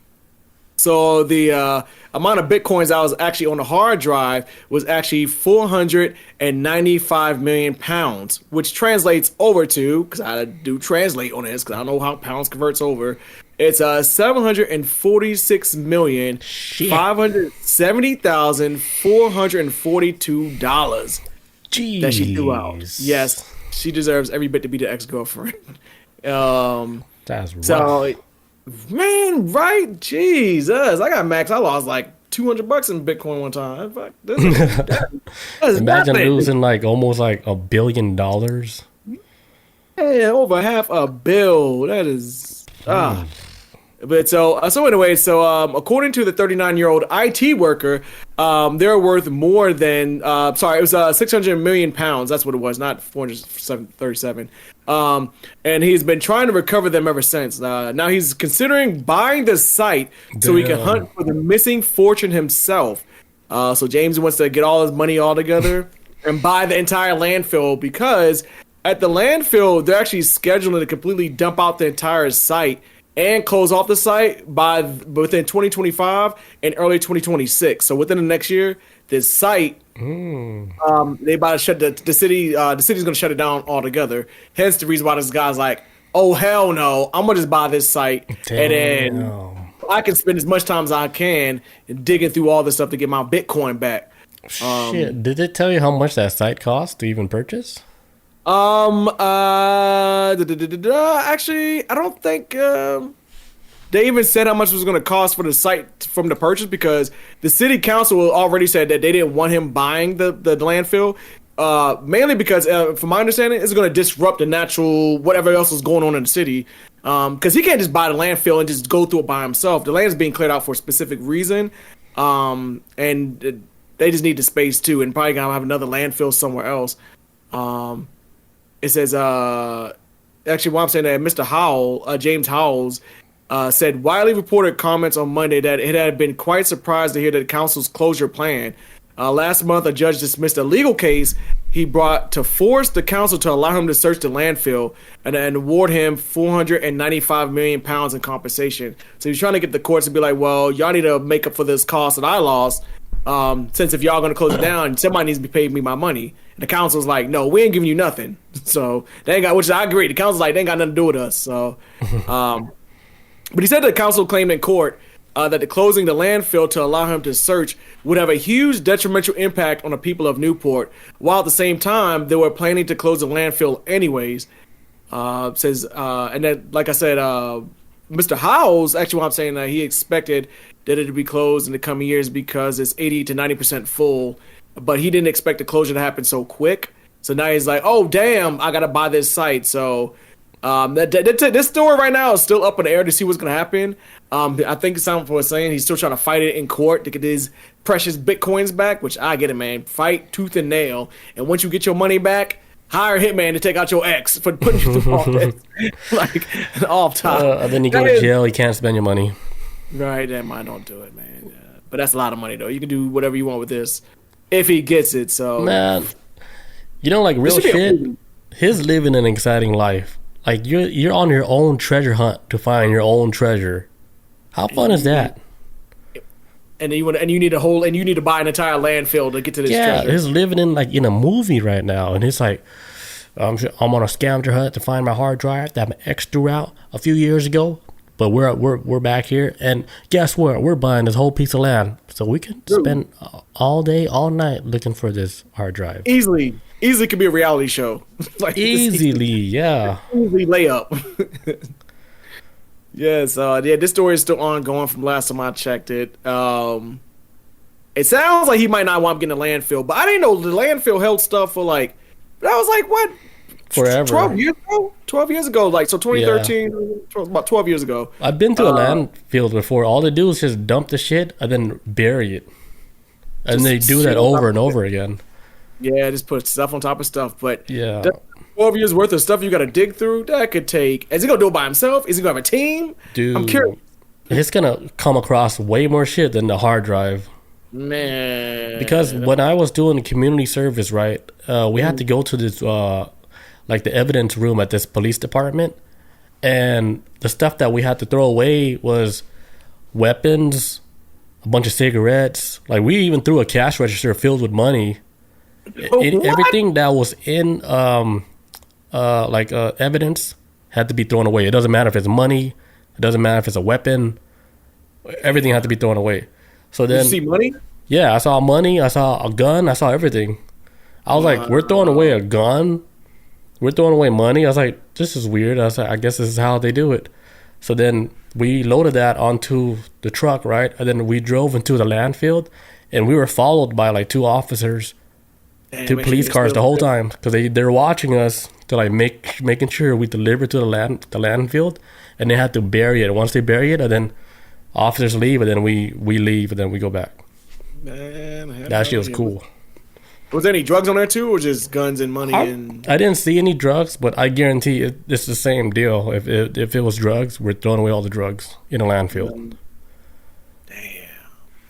So the amount of Bitcoins that was actually on the hard drive was actually 495 million pounds, which translates over to, because I do translate on this, because I don't know how pounds converts over. It's $746,570,442 that she threw out. Yes, she deserves every bit to be the ex-girlfriend. That's rough. So, man, right? Jesus, I got max. I lost like $200 in Bitcoin one time. Fuck, this is imagine nothing. losing like almost like $1 billion. Yeah, over $500 million. That is But so anyway, according to the 39-year-old IT worker, they're worth more than it was 600 million pounds. That's what it was, not 437. And he's been trying to recover them ever since. Now he's considering buying the site so he can hunt for the missing fortune himself. So James wants to get all his money all together and buy the entire landfill, because at the landfill they're actually scheduling to completely dump out the entire site and close off the site within 2025 and early 2026. So within the next year, this site, they about to shut the city. The city's going to shut it down altogether. Hence the reason why this guy's like, oh hell no, I'm gonna just buy this site. Damn. And then I can spend as much time as I can digging through all this stuff to get my Bitcoin back. Shit, did it tell you how much that site cost to even purchase? Actually, I don't think they even said how much it was going to cost for the site from the purchase, because the city council already said that they didn't want him buying the landfill. Mainly because, from my understanding, it's going to disrupt the natural whatever else is going on in the city. Because he can't just buy the landfill and just go through it by himself. The land is being cleared out for a specific reason, and they just need the space too, and probably gonna have another landfill somewhere else. It says, actually, what I'm saying that Mr. Howell, James Howells, said widely reported comments on Monday that it had been quite surprised to hear the council's closure plan. Last month, a judge dismissed a legal case he brought to force the council to allow him to search the landfill and award him 495 million pounds in compensation. So he's trying to get the courts to be like, well, y'all need to make up for this cost that I lost. Since if y'all going to close it down, somebody needs to be paying me my money. And the council's like, no, we ain't giving you nothing. So they ain't got, which I agree. The council's like, they ain't got nothing to do with us. So, but he said the council claimed in court that the closing the landfill to allow him to search would have a huge detrimental impact on the people of Newport, while at the same time they were planning to close the landfill anyways. And then, like I said, Mr. Howells, actually what I'm saying, he expected that it would be closed in the coming years because it's 80 to 90% full, but he didn't expect the closure to happen so quick. So now he's like, oh, damn, I got to buy this site. So this story right now is still up in the air to see what's going to happen. I think Simon was saying he's still trying to fight it in court to get his precious Bitcoins back, which I get it, man. Fight tooth and nail. And once you get your money back, hire a hitman to take out your ex for putting you through all this. Like, off top. And then you go to jail, you can't spend your money. Right, that might not do it, man. But that's a lot of money, though. You can do whatever you want with this if he gets it. So, man, you know, like real shit, he's living an exciting life. Like you're on your own treasure hunt to find your own treasure. How fun is that? And you need to buy an entire landfill to get to this treasure. Yeah, he's living in a movie right now, and it's like, I'm on a scavenger hunt to find my hard drive that my ex threw out a few years ago. But we're back here, and guess what? We're buying this whole piece of land, so we can spend all day, all night looking for this hard drive. Easily could be a reality show. Like easily, yeah. Easily layup. Yes, this story is still ongoing from last time I checked it. It sounds like he might not want to get in the landfill, but I didn't know the landfill held stuff for I was like, what? Forever. 12 years ago, like, so 2013, about 12 years ago. I've been to a landfill before. All they do is just dump the shit and then bury it. And they do that over and over again. Yeah, just put stuff on top of stuff. But yeah, 12 years worth of stuff you got to dig through, that could take... Is he going to do it by himself? Is he going to have a team? Dude, I'm curious. It's going to come across way more shit than the hard drive. Man. Because when I was doing community service, right, we had to go to this... like the evidence room at this police department, and the stuff that we had to throw away was weapons, a bunch of cigarettes. Like, we even threw a cash register filled with money. Everything that was in evidence had to be thrown away. It doesn't matter if it's money, it doesn't matter if it's a weapon, everything had to be thrown away. So then, did you see money? Yeah, I saw money, I saw a gun, I saw everything. I was like, we're throwing away a gun, we're throwing away money. I was like, this is weird. I was like, I guess this is how they do it. So then we loaded that onto the truck, right? And then we drove into the landfill, and we were followed by like two officers, two police cars the whole time, because they're watching us to like making sure we deliver to the landfill, and they had to bury it. Once they bury it, and then officers leave, and then we leave, and then we go back. Man, that shit was cool. Was there any drugs on there too, or just guns and money? I didn't see any drugs, but I guarantee it's the same deal. If it was drugs, we're throwing away all the drugs in a landfill. Damn,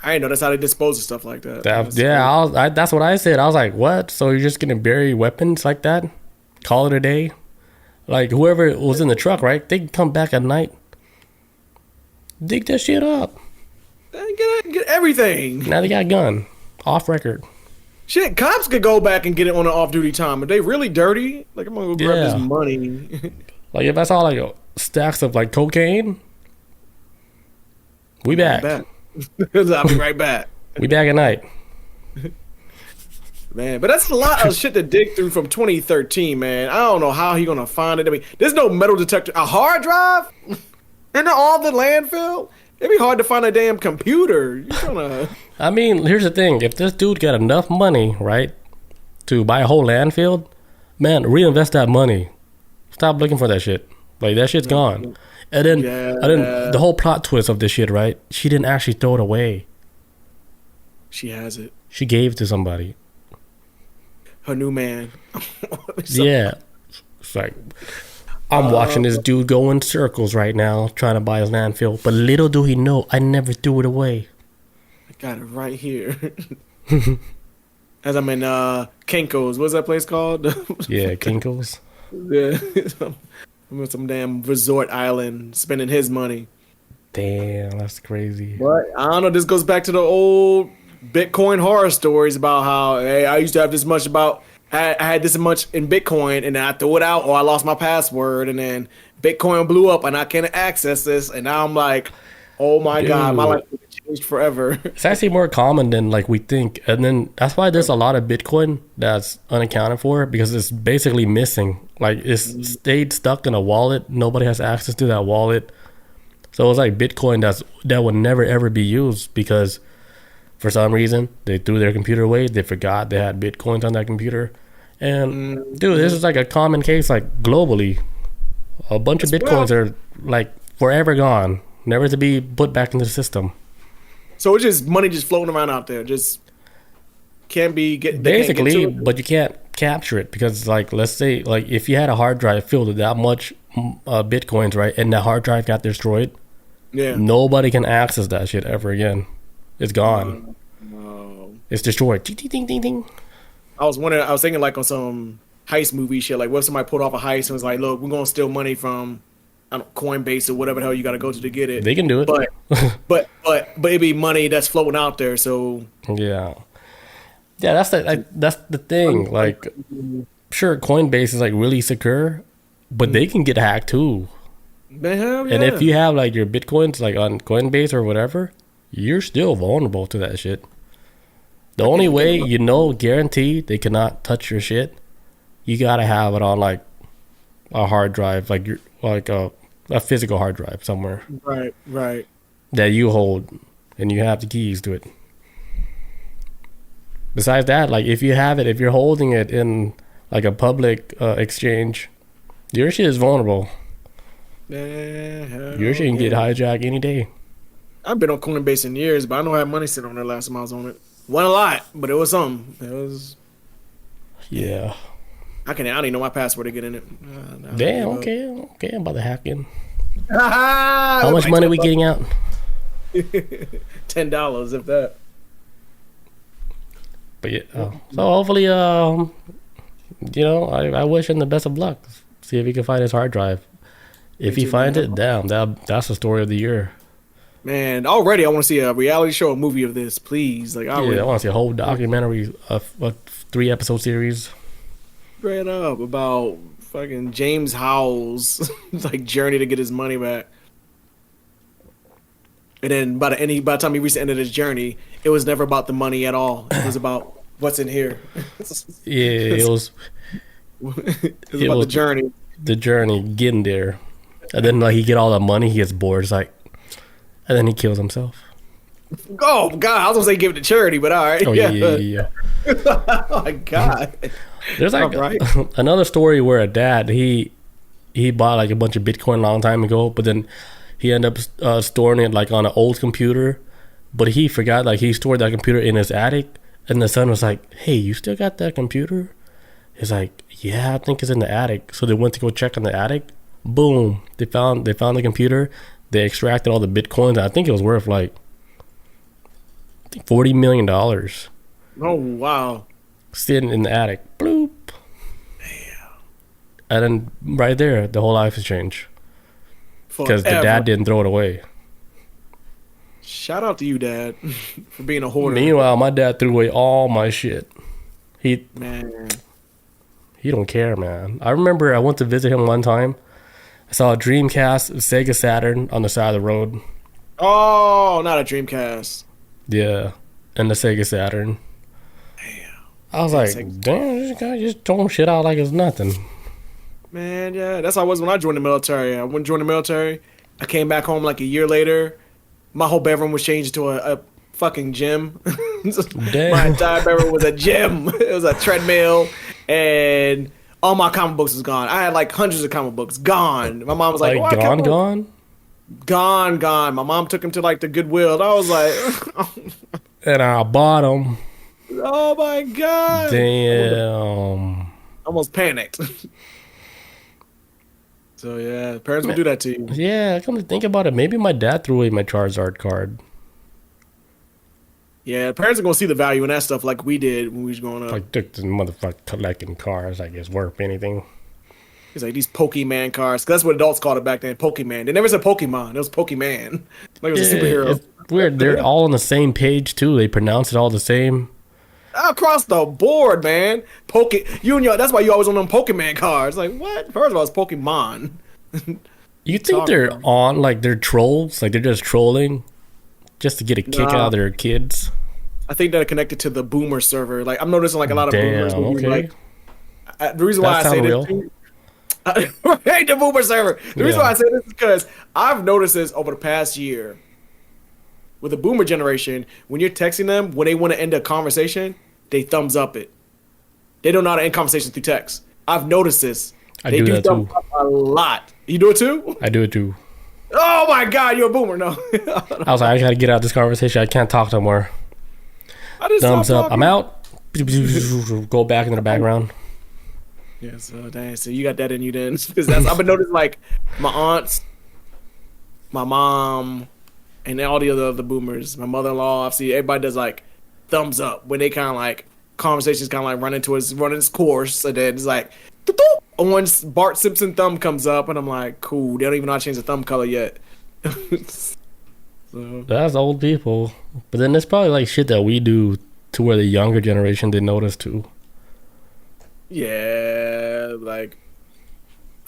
I didn't know that's how they dispose of stuff like that. That's what I said. I was like, what? So you're just gonna bury weapons like that? Call it a day? Like whoever was in the truck, right? They can come back at night, dig that shit up. Get everything. Now they got a gun off record. Shit, cops could go back and get it on an off-duty time. If they really dirty, like I'm gonna go grab this money. Like if I saw like stacks of like cocaine, we back. I'll be right back. We back at night. Man, but that's a lot of shit to dig through from 2013, man. I don't know how he gonna find it. I mean, there's no metal detector. A hard drive in all the landfill? It'd be hard to find a damn computer. You're trying to... I mean, here's the thing. If this dude got enough money, right, to buy a whole landfill, man, reinvest that money. Stop looking for that shit. Like, that shit's gone. And then the whole plot twist of this shit, right? She didn't actually throw it away. She has it. She gave it to somebody. Her new man. Yeah. It's like... I'm watching this dude go in circles right now trying to buy his landfill. But little do he know, I never threw it away. I got it right here. As I'm in Kinko's. What's that place called? Yeah, Kinko's. Yeah. I'm in some damn resort island spending his money. Damn, that's crazy. But I don't know. This goes back to the old Bitcoin horror stories about how, hey, I used to have this much about... I had this much in Bitcoin, and then I threw it out, or I lost my password, and then Bitcoin blew up, and I can't access this, and now I'm like, oh my God, my life changed forever. It's actually more common than like we think, and then that's why there's a lot of Bitcoin that's unaccounted for, because it's basically missing. Like it's stayed stuck in a wallet. Nobody has access to that wallet, so it's like Bitcoin that would never ever be used because. For some reason, they threw their computer away. They forgot they had Bitcoins on that computer. And, dude, this is like a common case, like, globally. A bunch of Bitcoins are, like, forever gone. Never to be put back into the system. So it's just money just floating around out there. Just can't be... Basically, but you can't capture it. Because, like, let's say, like, if you had a hard drive filled with that much Bitcoins, right, and that hard drive got destroyed, nobody can access that shit ever again. It's gone. It's destroyed. Ding, ding, ding, ding. I was thinking like on some heist movie shit. Like, what if somebody pulled off a heist and was like, "Look, we're gonna steal money from Coinbase or whatever the hell you got to go to get it." They can do it, but it'd be money that's floating out there. So yeah. That's the thing. Like, sure, Coinbase is like really secure, but they can get hacked too. Hell yeah. And if you have like your Bitcoins like on Coinbase or whatever. You're still vulnerable to that shit. The only way guaranteed they cannot touch your shit, you gotta have it on like a hard drive, like you're like a physical hard drive somewhere. Right. That you hold and you have the keys to it. Besides that, like if you're holding it in like a public exchange, your shit is vulnerable. Your shit can get hijacked any day. I've been on Coinbase in years, but I know I had money sitting on there last time I was on it. Wasn't a lot, but it was something. It was. Yeah. I don't even know my password to get in it. Damn. Okay. I'm about to hack in. How much money we getting out? $10, if that. But yeah. So hopefully, I wish him the best of luck. See if he can find his hard drive. If he finds it, damn, that's the story of the year. Man, already I want to see a reality show, a movie of this, please. Like, I want to see a whole documentary, a 3-episode series. Straight up about fucking James Howell's like journey to get his money back. And then by the time he reached the end of his journey, it was never about the money at all. It was about what's in here. It was about the journey. The journey, getting there. And then like he get all the money, he gets bored. It's like, and then he kills himself. Oh God! I was gonna say give it to charity, but all right. Oh yeah. Oh my God! There's like Right. another story where a dad he bought like a bunch of Bitcoin a long time ago, but then he ended up storing it like on an old computer, but he forgot like he stored that computer in his attic, and the son was like, "Hey, you still got that computer?" He's like, "Yeah, I think it's in the attic." So they went to go check in the attic. Boom! They found the computer. They extracted all the Bitcoins. I think it was worth like $40 million Oh wow. sitting in the attic. Bloop. And then right there, the whole life has changed because the Forever. dad didn't throw it away. Shout out to you, Dad, for being a hoarder. Meanwhile, my dad threw away all my shit. He Man. don't care, man. I remember I went to visit him one time. I saw a Dreamcast, a Sega Saturn on the side of the road. Oh, not a Dreamcast. Yeah, and the Sega Saturn. Damn. I was like, damn, this guy just throwing shit out like it's nothing. Man, yeah, that's how I was when I joined the military. I went to join the military. I came back home like a year later. My whole bedroom was changed to a fucking gym. Damn. My entire bedroom was a gym. It was a treadmill, and all my comic books was gone. I had like hundreds of comic books gone. My mom was like, Like "Oh, I kept gone. gone." My mom took him to like the Goodwill. And I was like, And I bought them. "Oh my god!" Damn. Almost panicked. So yeah, parents will do that to you. Yeah, come to think about it, maybe my dad threw away my Charizard card. Yeah, parents are gonna see the value in that stuff like we did when we was growing up. Like, took this motherfucker collecting cars, like it's worth anything. It's like these Pokemon cards. 'Cause that's what adults called it back then. Pokemon. They never said Pokemon. It was Pokemon. Like it was a superhero. It's weird. They're all on the same page too. They pronounce it all the same. Across the board, man. That's why you always on them Pokemon cards. Like what? First of all, it's Pokemon. You think they're on like they're trolls? Like they're just trolling, just to get a kick out of their kids? I think they're connected to the boomer server. Like I'm noticing like a lot of boomers. Damn. Will be, Okay. like, the reason why I That say sound this. real. Right, the boomer server. The reason why I say this is because I've noticed this over the past year. With the boomer generation, when you're texting them, when they want to end a conversation, they thumbs up it. They don't know how to end conversations through text. I've noticed this. They do that thumbs too. up a lot. You do it too? I do it too. Oh my god, you're a boomer. No. I was like, I gotta get out of this conversation. I can't talk no more. I just Thumbs stopped up. I'm talking. out. Go back into the background. Yeah, so dang, so you got that in you then. Because I've been noticing like my aunts, my mom, and all the other boomers, my mother-in-law, I see everybody does like thumbs up when they kind of like conversations kind of like run its course, and then it's like orange Bart Simpson thumb comes up, and I'm like, cool. They don't even know how to change the thumb color yet. So That's old people. But then there's probably like shit that we do to where the younger generation didn't notice too. yeah, like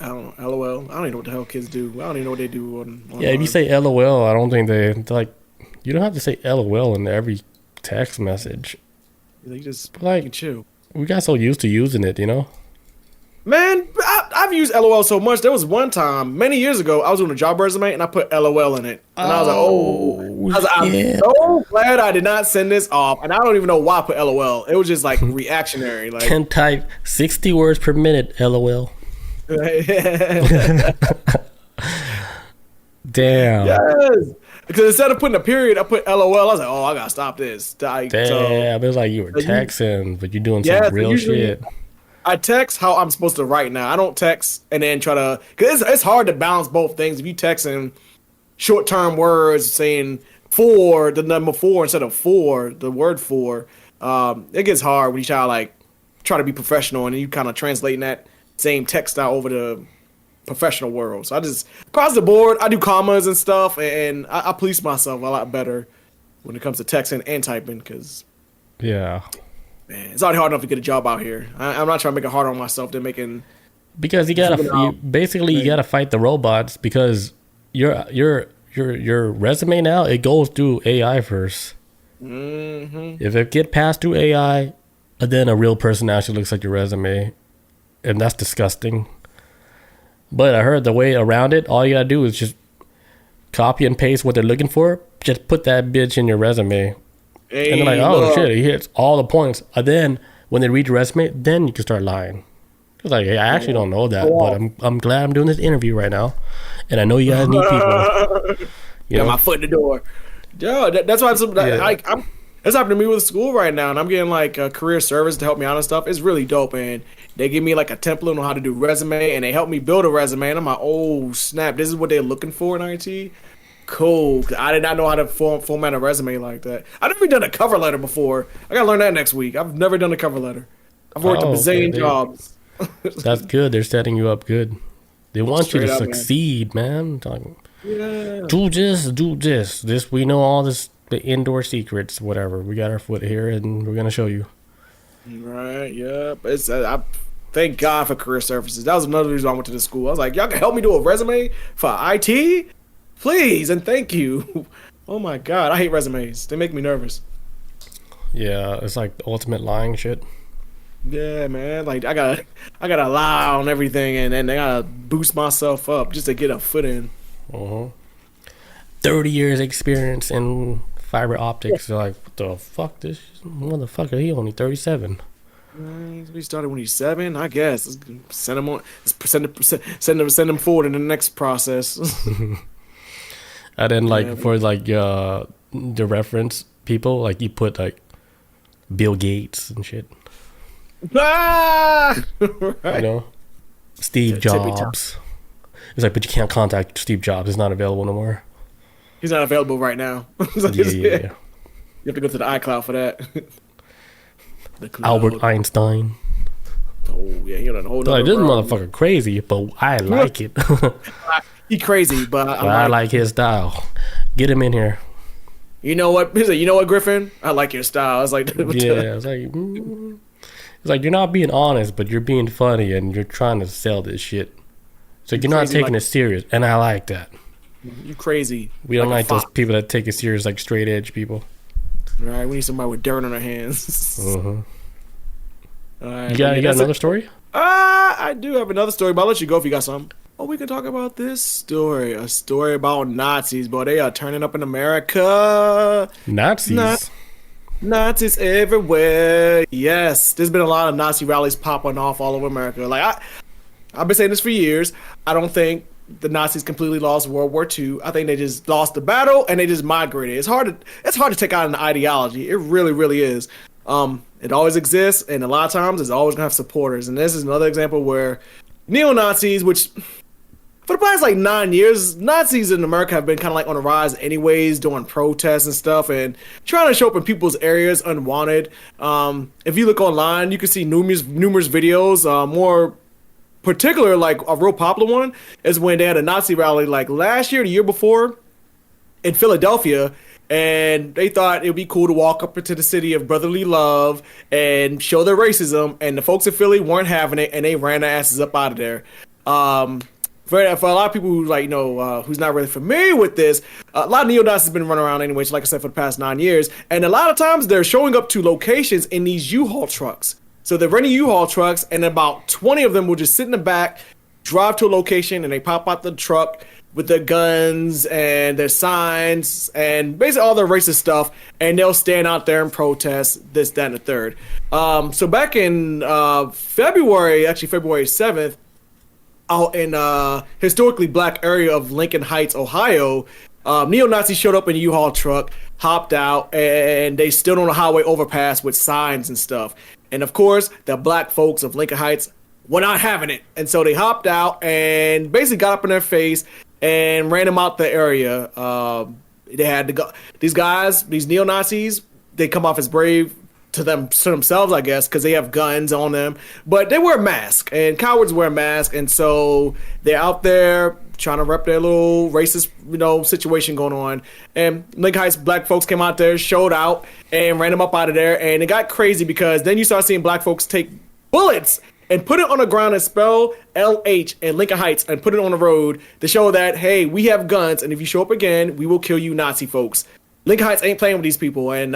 I don't know, LOL. I don't even know what the hell kids do. I don't even know what they do on Yeah, if you say LOL, I don't think they're like. You don't have to say LOL in every text message. they just Like- fucking chill. We got so used to using it, you know. Man, I've used LOL so much. There was one time, many years ago, I was doing a job resume and I put LOL in it. And I was like, I'm so glad I did not send this off. And I don't even know why I put LOL. It was just like reactionary. Like, Can type 60 words per minute. LOL. Damn. Yes. Because instead of putting a period, I put LOL. I was like, oh, I gotta stop this. Damn. It was like you were texting, but you're doing Yeah, some so real usually- shit. I text how I'm supposed to write now. I don't text and then try to, because it's hard to balance both things. If you text in short term words saying four, the number four instead of four, the word four, it gets hard when you try to be professional and you kind of translating that same text style over the professional world. So I just across the board, I do commas and stuff, and I police myself a lot better when it comes to texting and typing because. Yeah. Man, it's already hard enough to get a job out here. I'm not trying to make it harder on myself than making. Because you gotta fight the robots because your resume now it goes through AI first. Mm-hmm. If it get passed through AI, then a real person actually looks at your resume, and that's disgusting. But I heard the way around it, all you gotta do is just copy and paste what they're looking for. Just put that bitch in your resume. Hey, And they're like, oh shit, he hits all the points. And then when they read your resume, then you can start lying. It's like, hey, I actually don't know that, but I'm glad I'm doing this interview right now, and I know you guys need people. Got my foot in the door. Yo, that's why I'm that's happening to me with school right now, and I'm getting like a career service to help me out and stuff. It's really dope, and they give me like a template on how to do resume, and they help me build a resume. And I'm like, oh snap, this is what they're looking for in IT. Cool. I did not know how to format a resume like that. I've never done a cover letter before. I gotta learn that next week. I've never done a cover letter. I've worked a bazillion jobs. That's good. They're setting you up good. They want you to succeed, man. Do this. This we know all this. The indoor secrets, whatever. We got our foot here, and we're gonna show you. Right. Yep. I thank God for career services. That was another reason I went to the school. I was like, y'all can help me do a resume for IT, please, and thank you. Oh my God, I hate resumes. They make me nervous. Yeah, it's like the ultimate lying shit. Yeah, man. Like I gotta lie on everything, and then I gotta boost myself up just to get a foot in. 30 years experience in fiber optics. They're like, what the fuck? This motherfucker, he only 37. We started when he's 7, I guess. Let's send him on. Send him forward in the next process. And then for the reference people, like you put like Bill Gates and shit. Right. You know, Steve Jobs. It's like, but you can't contact Steve Jobs. He's not available no more. He's not available right now. Yeah. You have to go to the iCloud for that. Albert Einstein. Oh yeah, he on a whole. Like, this motherfucker crazy, but I like it. He crazy, but I like his style. Get him in here. You know what? He's like, you know what, Griffin? I like your style. I was like, yeah. It's like you're not being honest, but you're being funny, and you're trying to sell this shit. So you're not taking it serious, and I like that. You crazy. We don't like those people that take it serious, like straight edge people. Right, we need somebody with dirt on their hands. Right, you got another story? I do have another story, but I'll let you go if you got something. Oh, we can talk about this story. A story about Nazis, but they are turning up in America. Nazis? Nazis everywhere. Yes, there's been a lot of Nazi rallies popping off all over America. Like I've been saying this for years. I don't think the Nazis completely lost World War II. I think they just lost the battle and they just migrated. It's hard to take out an ideology. It really, really is. It always exists, and a lot of times it's always gonna have supporters. And this is another example where neo-Nazis, which for the past 9 years, Nazis in America have been kind of on the rise anyways, doing protests and stuff and trying to show up in people's areas unwanted. If you look online, you can see numerous videos, more particular, a real popular one is when they had a Nazi rally last year, the year before, in Philadelphia, and they thought it would be cool to walk up into the city of brotherly love and show their racism, and the folks in Philly weren't having it, and they ran their asses up out of there. For a lot of people who who's not really familiar with this, a lot of neo-Nazis have been running around anyway, like I said, for the past 9 years, and a lot of times they're showing up to locations in these U-Haul trucks. So they're renting U-Haul trucks, and about 20 of them will just sit in the back, drive to a location, and they pop out the truck with their guns and their signs and basically all their racist stuff, and they'll stand out there and protest this, that, and the third. So back in February 7th, out in historically black area of Lincoln Heights, Ohio, neo-Nazis showed up in a U-Haul truck, hopped out, and they stood on a highway overpass with signs and stuff. And of course, the black folks of Lincoln Heights were not having it. And so they hopped out and basically got up in their face and ran them out the area. They had to go. These guys, these neo-Nazis, they come off as brave to themselves, I guess, because they have guns on them. But they wear masks, and cowards wear masks. And so they're out there trying to rep their little racist, situation going on. And Lincoln Heights black folks came out there, showed out, and ran them up out of there. And it got crazy because then you start seeing black folks take bullets and put it on the ground and spell LH in Lincoln Heights and put it on the road to show that, hey, we have guns, and if you show up again, we will kill you, Nazi folks. Lincoln Heights ain't playing with these people, and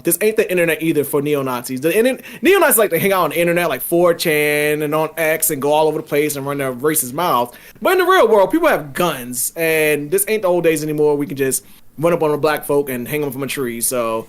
this ain't the internet either for neo-Nazis. Neo-Nazis like to hang out on the internet like 4chan and on X and go all over the place and run their racist mouths. But in the real world, people have guns, and this ain't the old days anymore. We can just run up on a black folk and hang them from a tree. So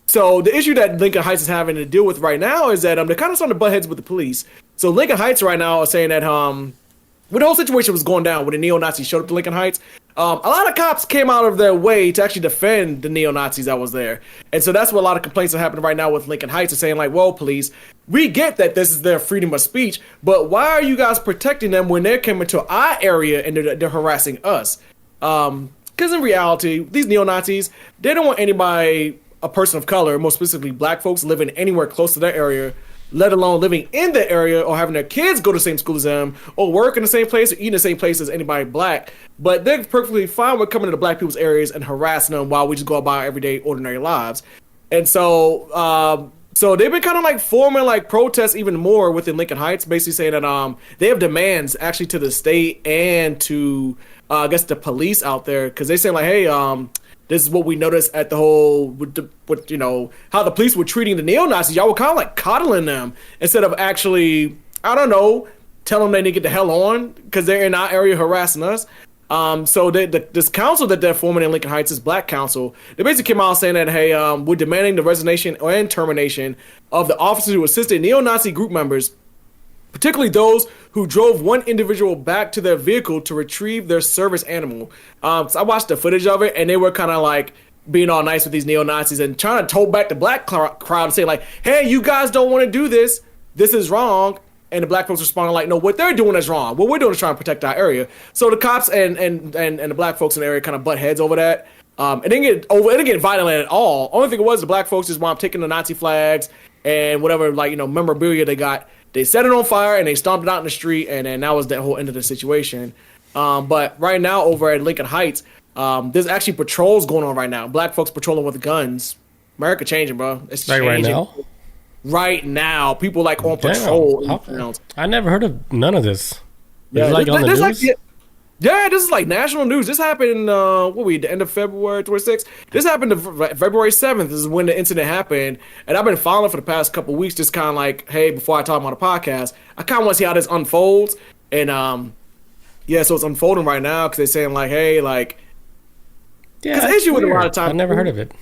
So the issue that Lincoln Heights is having to deal with right now is that they're kind of starting to butt heads with the police. So Lincoln Heights right now are saying that when the whole situation was going down, when the neo-Nazis showed up to Lincoln Heights, a lot of cops came out of their way to actually defend the neo-Nazis that was there. And so that's what a lot of complaints are happening right now with Lincoln Heights, are saying like, well, police, we get that this is their freedom of speech, but why are you guys protecting them when they're coming to our area and they're harassing us? Because in reality, these neo-Nazis, they don't want anybody, a person of color, more specifically black folks, living anywhere close to their area, let alone living in the area or having their kids go to the same school as them or work in the same place or eat in the same place as anybody black. But they're perfectly fine with coming to black people's areas and harassing them while we just go about our everyday ordinary lives. And so they've been kind of like forming like protests even more within Lincoln Heights, basically saying that they have demands actually to the state and to I guess the police out there, because they say like, hey, this is what we noticed at the whole, with you know, how the police were treating the neo-Nazis. Y'all were kind of like coddling them instead of actually, I don't know, telling them they need to get the hell on because they're in our area harassing us. So this council that they're forming in Lincoln Heights, this black council, they basically came out saying that, hey, we're demanding the resignation and termination of the officers who assisted neo-Nazi group members, particularly those who drove one individual back to their vehicle to retrieve their service animal. So I watched the footage of it, and they were kind of like being all nice with these neo-Nazis and trying to tow back the black crowd and say like, hey, you guys don't want to do this. This is wrong. And the black folks responding like, no, what they're doing is wrong. What we're doing is trying to protect our area. So the cops and the black folks in the area kind of butt heads over that. It didn't get violent at all. Only thing it was, the black folks just wound up taking the Nazi flags and whatever, like, you know, memorabilia they got. They set it on fire and they stomped it out in the street, and then that was the whole end of the situation. But right now over at Lincoln Heights, there's actually patrols going on right now. Black folks patrolling with guns. America changing, bro. It's like changing. right now? Right now. People like on patrol. I never heard of none of this. Yeah, like on the news? Like, yeah, this is like national news. This happened, the end of February 26th? This happened February 7th is when the incident happened. And I've been following for the past couple of weeks, just kind of like, hey, before I talk about the podcast, I kind of want to see how this unfolds. And, so it's unfolding right now because they're saying like, hey, like, yeah, the issue with a lot of times. I've never heard of it.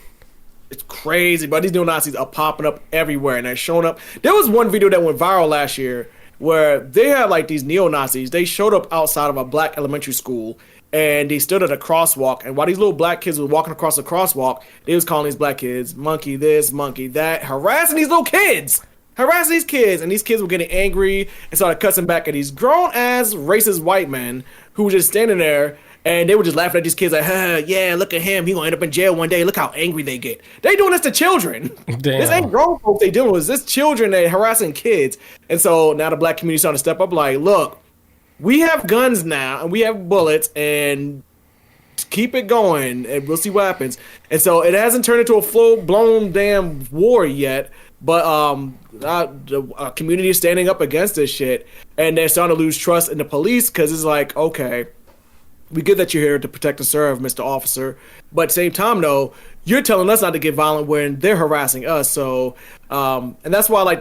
It's crazy, but these neo-Nazis are popping up everywhere and they're showing up. There was one video that went viral last year where they had like these neo-Nazis. They showed up outside of a black elementary school and they stood at a crosswalk. And while these little black kids were walking across the crosswalk, they was calling these black kids monkey this, monkey that, harassing these little kids. Harassing these kids. And these kids were getting angry and started cussing back at these grown-ass racist white men who were just standing there. And they were just laughing at these kids like, yeah, look at him. He gonna end up in jail one day. Look how angry they get. They doing this to children. Damn. This ain't grown folks they dealing with. This children they harassing kids. And so now the black community starting to step up like, look, we have guns now and we have bullets and keep it going and we'll see what happens. And so it hasn't turned into a full-blown damn war yet. But the community is standing up against this shit. And they're starting to lose trust in the police because it's like, okay, we get that you're here to protect and serve, Mr. Officer. But at the same time, though, you're telling us not to get violent when they're harassing us. So, and that's why, like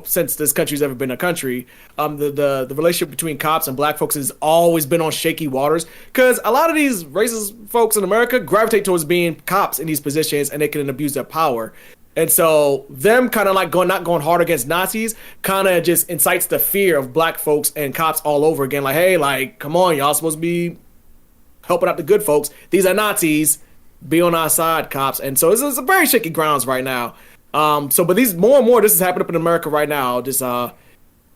since this country's ever been a country, the relationship between cops and black folks has always been on shaky waters. Because a lot of these racist folks in America gravitate towards being cops in these positions, and they can abuse their power. And so them kind of like not going hard against Nazis kind of just incites the fear of black folks and cops all over again. Like, hey, like, come on, y'all supposed to be helping out the good folks. These are Nazis. Be on our side, cops. And so it's a very shaky grounds right now. But these more and more, this is happening up in America right now. Just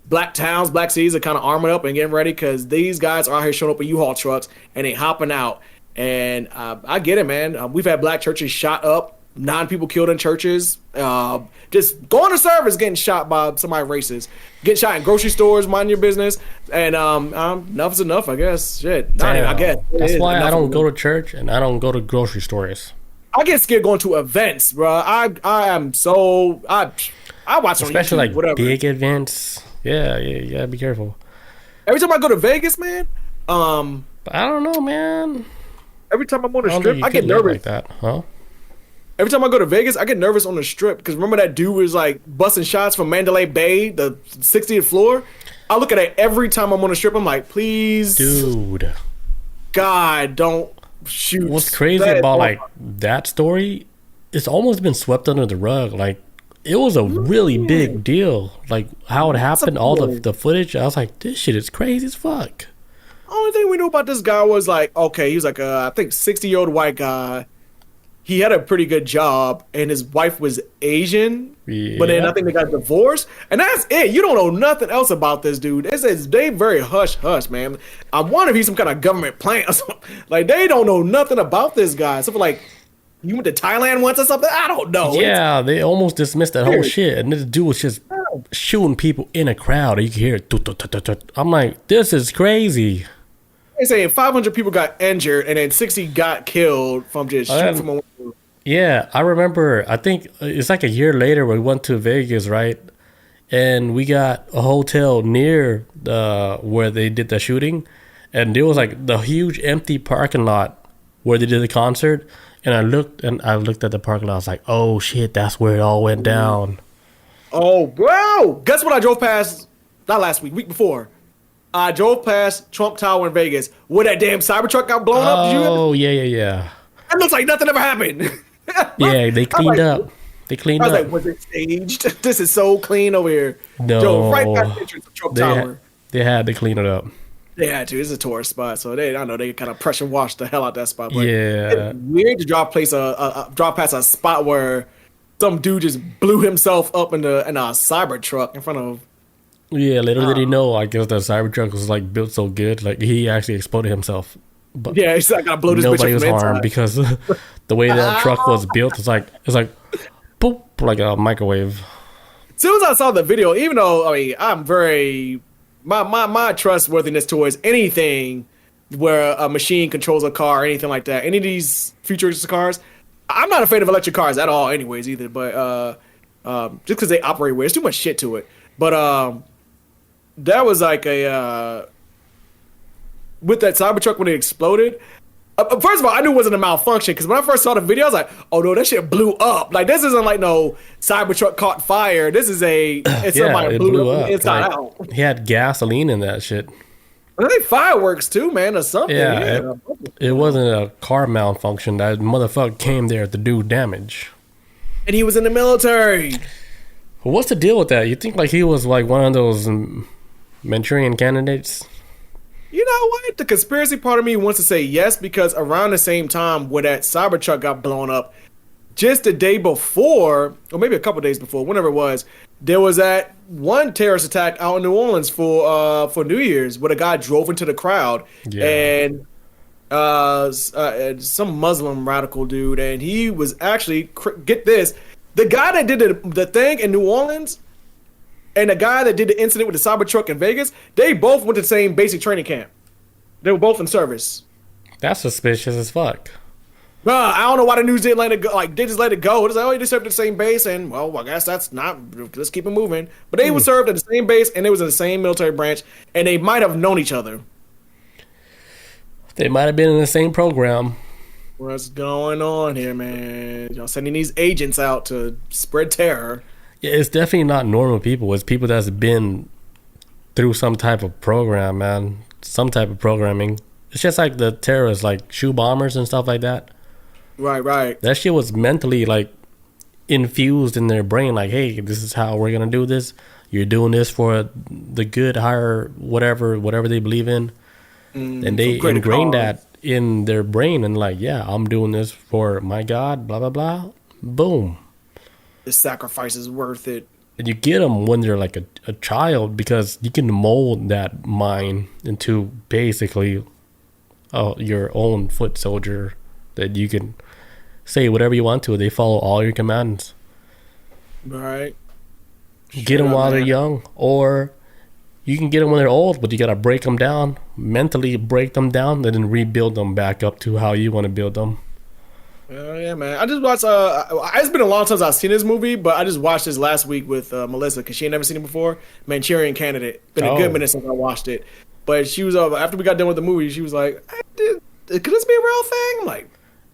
black towns, black cities are kind of arming up and getting ready because these guys are out here showing up with U-Haul trucks and they hopping out. And I get it, man. We've had black churches shot up. 9 people killed in churches. Just going to service, getting shot by somebody racist. Getting shot in grocery stores, mind your business. And enough is enough, I guess. Shit. I guess. That's why I don't go to church and I don't go to grocery stores. I get scared going to events, bro. I am so... I watch on especially YouTube, like whatever. Big events. Yeah, be careful. Every time I go to Vegas, man... But I don't know, man. Every time I'm on the strip, I get nervous. Like that, huh? Every time I go to Vegas, I get nervous on the strip because remember that dude was like busting shots from Mandalay Bay, the 60th floor. I look at it every time I'm on the strip. I'm like, please, dude, God, don't shoot. What's crazy about like that story it's almost been swept under the rug. Like it was a really big deal. Like how it happened, all the footage. I was like, this shit is crazy as fuck. Only thing we knew about this guy was like, okay, he was like I think 60-year-old white guy. He had a pretty good job, and his wife was Asian. Yeah. But then I think they got divorced, and that's it. You don't know nothing else about this dude. It says they very hush, man. I wonder if he's some kind of government plant or something. Like they don't know nothing about this guy. Something like you went to Thailand once or something. I don't know. Yeah, they almost dismissed that whole shit, and this dude was just shooting people in a crowd. And you can hear. I'm like, this is crazy. They saying 500 people got injured and then 60 got killed from just shooting from a window. Yeah, I remember. I think it's like a year later we went to Vegas, right? And we got a hotel near where they did the shooting, and there was like the huge empty parking lot where they did the concert. And I looked at the parking lot. I was like, oh shit, that's where it all went down. Oh, bro! Guess what I drove past? Not last week before. I drove past Trump Tower in Vegas where that damn Cybertruck got blown up. Oh, yeah. It looks like nothing ever happened. Yeah, they cleaned up. They cleaned up. I was like, was it staged? This is so clean over here. No. Drove right past the entrance of Trump Tower. They had to clean it up. They had to. It's a tourist spot, so I know they kind of pressure washed the hell out that spot. But yeah. It's weird to drive past a spot where some dude just blew himself up in a Cybertruck in front of. Yeah, little did he know, I guess the Cybertruck was like built so good, like he actually exploded himself. But yeah, he's like, I gotta blow this bitch up. Nobody was harmed because the way that truck was built, it's like boop, like a microwave. As soon as I saw the video, even though I'm very my trustworthiness towards anything where a machine controls a car or anything like that, any of these futuristic cars, I'm not afraid of electric cars at all, anyways, either. But just because they operate weird, there's too much shit to it. But that was like with that Cybertruck when it exploded. First of all, I knew it wasn't a malfunction because when I first saw the video, I was like, "Oh no, that shit blew up!" Like this isn't like no Cybertruck caught fire. This is somebody blew up inside out. He had gasoline in that shit. I think fireworks too, man, or something. Yeah, it wasn't a car malfunction. That motherfucker came there to do damage. And he was in the military. What's the deal with that? You think like he was like one of those Manchurian candidates? You know what? The conspiracy part of me wants to say yes, because around the same time where that Cybertruck got blown up, just the day before, or maybe a couple days before, whenever it was, there was that one terrorist attack out in New Orleans for New Year's where the guy drove into the crowd and some Muslim radical dude, and he was actually, get this, the guy that did the thing in New Orleans and the guy that did the incident with the Cybertruck in Vegas, they both went to the same basic training camp. They were both in service. That's suspicious as fuck. I don't know why the news didn't let it go. Like, they just let it go. It's like, they served at the same base, and, well, I guess that's not, let's keep it moving. But they were served at the same base, and they was in the same military branch, and they might have known each other. They might have been in the same program. What's going on here, man? Y'all sending these agents out to spread terror. Yeah, it's definitely not normal people. It's people that's been through some type of program, man. Some type of programming. It's just like the terrorists, like shoe bombers and stuff like that. Right. That shit was mentally like infused in their brain. Like, hey, this is how we're gonna do this. You're doing this for the good, higher, whatever they believe in, and they ingrained that in their brain. And like, yeah, I'm doing this for my God. Blah blah blah. Boom. The sacrifice is worth it. And you get them when they're like a child, because you can mold that mind into basically your own foot soldier that you can say whatever you want to. They follow all your commands. Right. Get them while they're young, or you can get them when they're old, but you got to break them down, mentally break them down, and then rebuild them back up to how you want to build them. Yeah, man. I just watched. It's been a long time since I've seen this movie, but I just watched this last week with Melissa because she had never seen it before. Manchurian Candidate. Been a good minute since I watched it, but she was after we got done with the movie. She was like, "Could this be a real thing?" I'm like,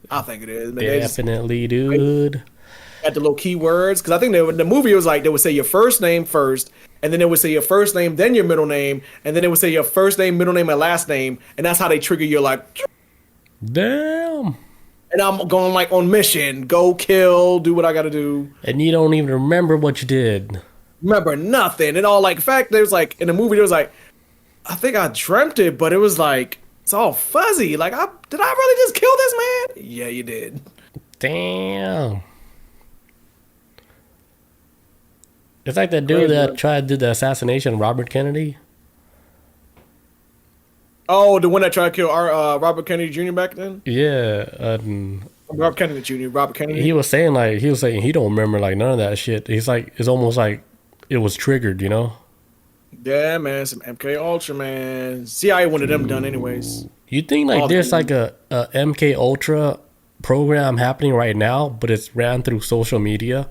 "I think it is." Man. Definitely, dude. At the little keywords, because I think the movie was like they would say your first name first, and then they would say your first name, then your middle name, and then they would say your first name, middle name, and last name, and that's how they trigger your like. Damn. and I'm going like on mission, go kill, do what I got to do. And you don't even remember what you did. Remember nothing. And all like, in fact, there was like in the movie, there was like, I think I dreamt it, but it was like it's all fuzzy. Like, did I really just kill this man? Yeah, you did. Damn. It's like that dude that tried to do the assassination of Robert Kennedy. Oh, the one that tried to kill our Robert Kennedy Jr. back then? Yeah. Robert Kennedy Jr., Robert Kennedy. He was saying he don't remember like none of that shit. He's like, it's almost like it was triggered, you know? Yeah, man, some MK Ultra, man. CIA wanted them done anyways. You think like there's like a MK Ultra program happening right now, but it's ran through social media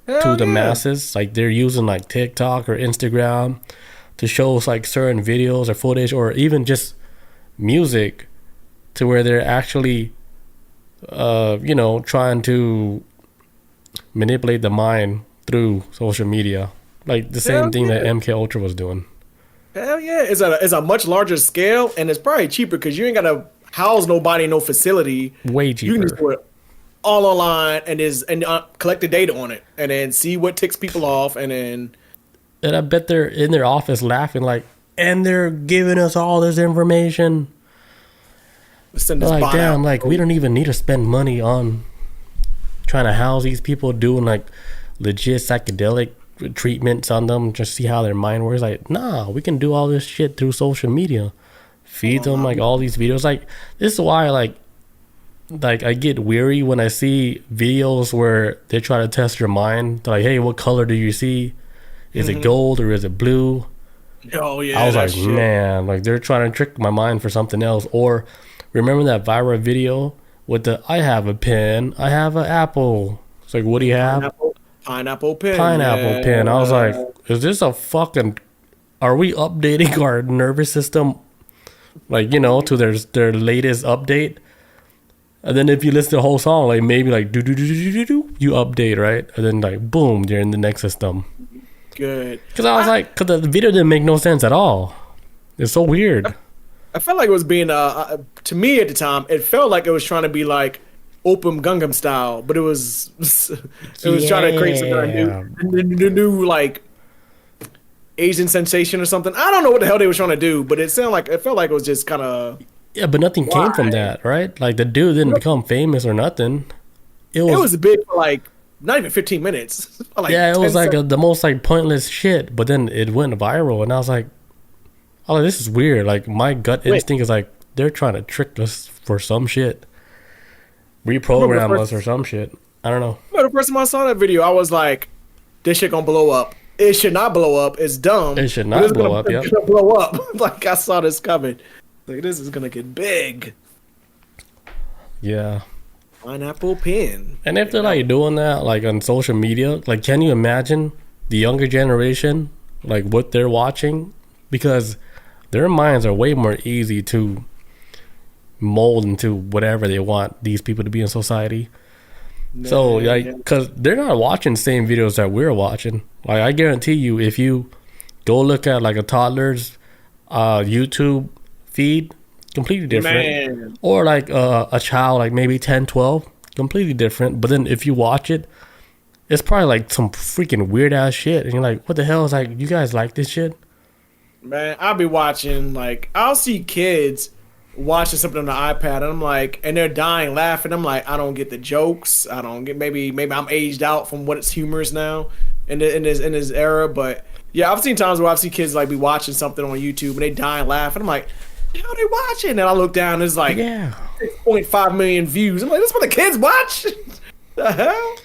to the masses? Like they're using like TikTok or Instagram to show us like certain videos or footage or even just music to where they're actually trying to manipulate the mind through social media, like the same thing that MK Ultra was doing. Hell yeah, it's a much larger scale, and it's probably cheaper because you ain't gotta house nobody in no facility. Way cheaper. You can just put it all online and collect the data on it, and then see what ticks people off, and I bet they're in their office laughing like, and they're giving us all this information. Like, damn, like we don't even need to spend money on trying to house these people doing like legit psychedelic treatments on them, just see how their mind works. Like, nah, we can do all this shit through social media. Feed them like all these videos. Like, this is why like I get weary when I see videos where they try to test your mind. They're like, hey, what color do you see? Is it gold or is it blue? Oh yeah. I was like, man, like they're trying to trick my mind for something else. Or remember that viral video with the I have a pen, I have an apple. It's like, what do you have? Pineapple pen. Pineapple pen. I was like, is this a fucking? Are we updating our nervous system, like to their latest update? And then if you listen to the whole song, like maybe like do you update, right? And then like boom, you're in the next system. Good. Because I was like, because the video didn't make no sense at all. It's so weird. I felt like it was being to me at the time. It felt like it was trying to be like Open Gangnam Style, but it was trying to create some kind of new like Asian sensation or something. I don't know what the hell they were trying to do, but it felt like it was just kind of but nothing came from that, right? Like the dude didn't become famous or nothing. It was big for like not even 15 minutes. Like it was like the most like pointless shit, but then it went viral, and I was like, oh, this is weird. Like my gut instinct is like they're trying to trick us for some shit. Reprogram us or some shit. I don't know. The first time I saw that video, I was like, this shit gonna blow up. It should not blow up. It's dumb. It should not blow up, It's gonna blow up. Like I saw this coming. Like this is gonna get big. Yeah. Pineapple pen. And if they're like doing that like on social media, like can you imagine the younger generation, like what they're watching? Because their minds are way more easy to mold into whatever they want these people to be in society. So like, because they're not watching the same videos that we're watching. Like I guarantee you, if you go look at like a toddler's YouTube feed, completely different. Or like a child like maybe 10, 12, completely different. But then if you watch it, it's probably like some freaking weird ass shit, and you're like, what the hell? Is like, you guys like this shit? Man, I'll be watching, like, I'll see kids watching something on the iPad, and I'm like, and they're dying laughing. I'm like, I don't get the jokes. I don't get, maybe I'm aged out from what it's humorous now in this era. But yeah, I've seen times where I've seen kids like be watching something on YouTube and they dying laughing. I'm like, how are they watching? And I look down, and it's like 6.5 million views. I'm like, that's what the kids watch. The hell?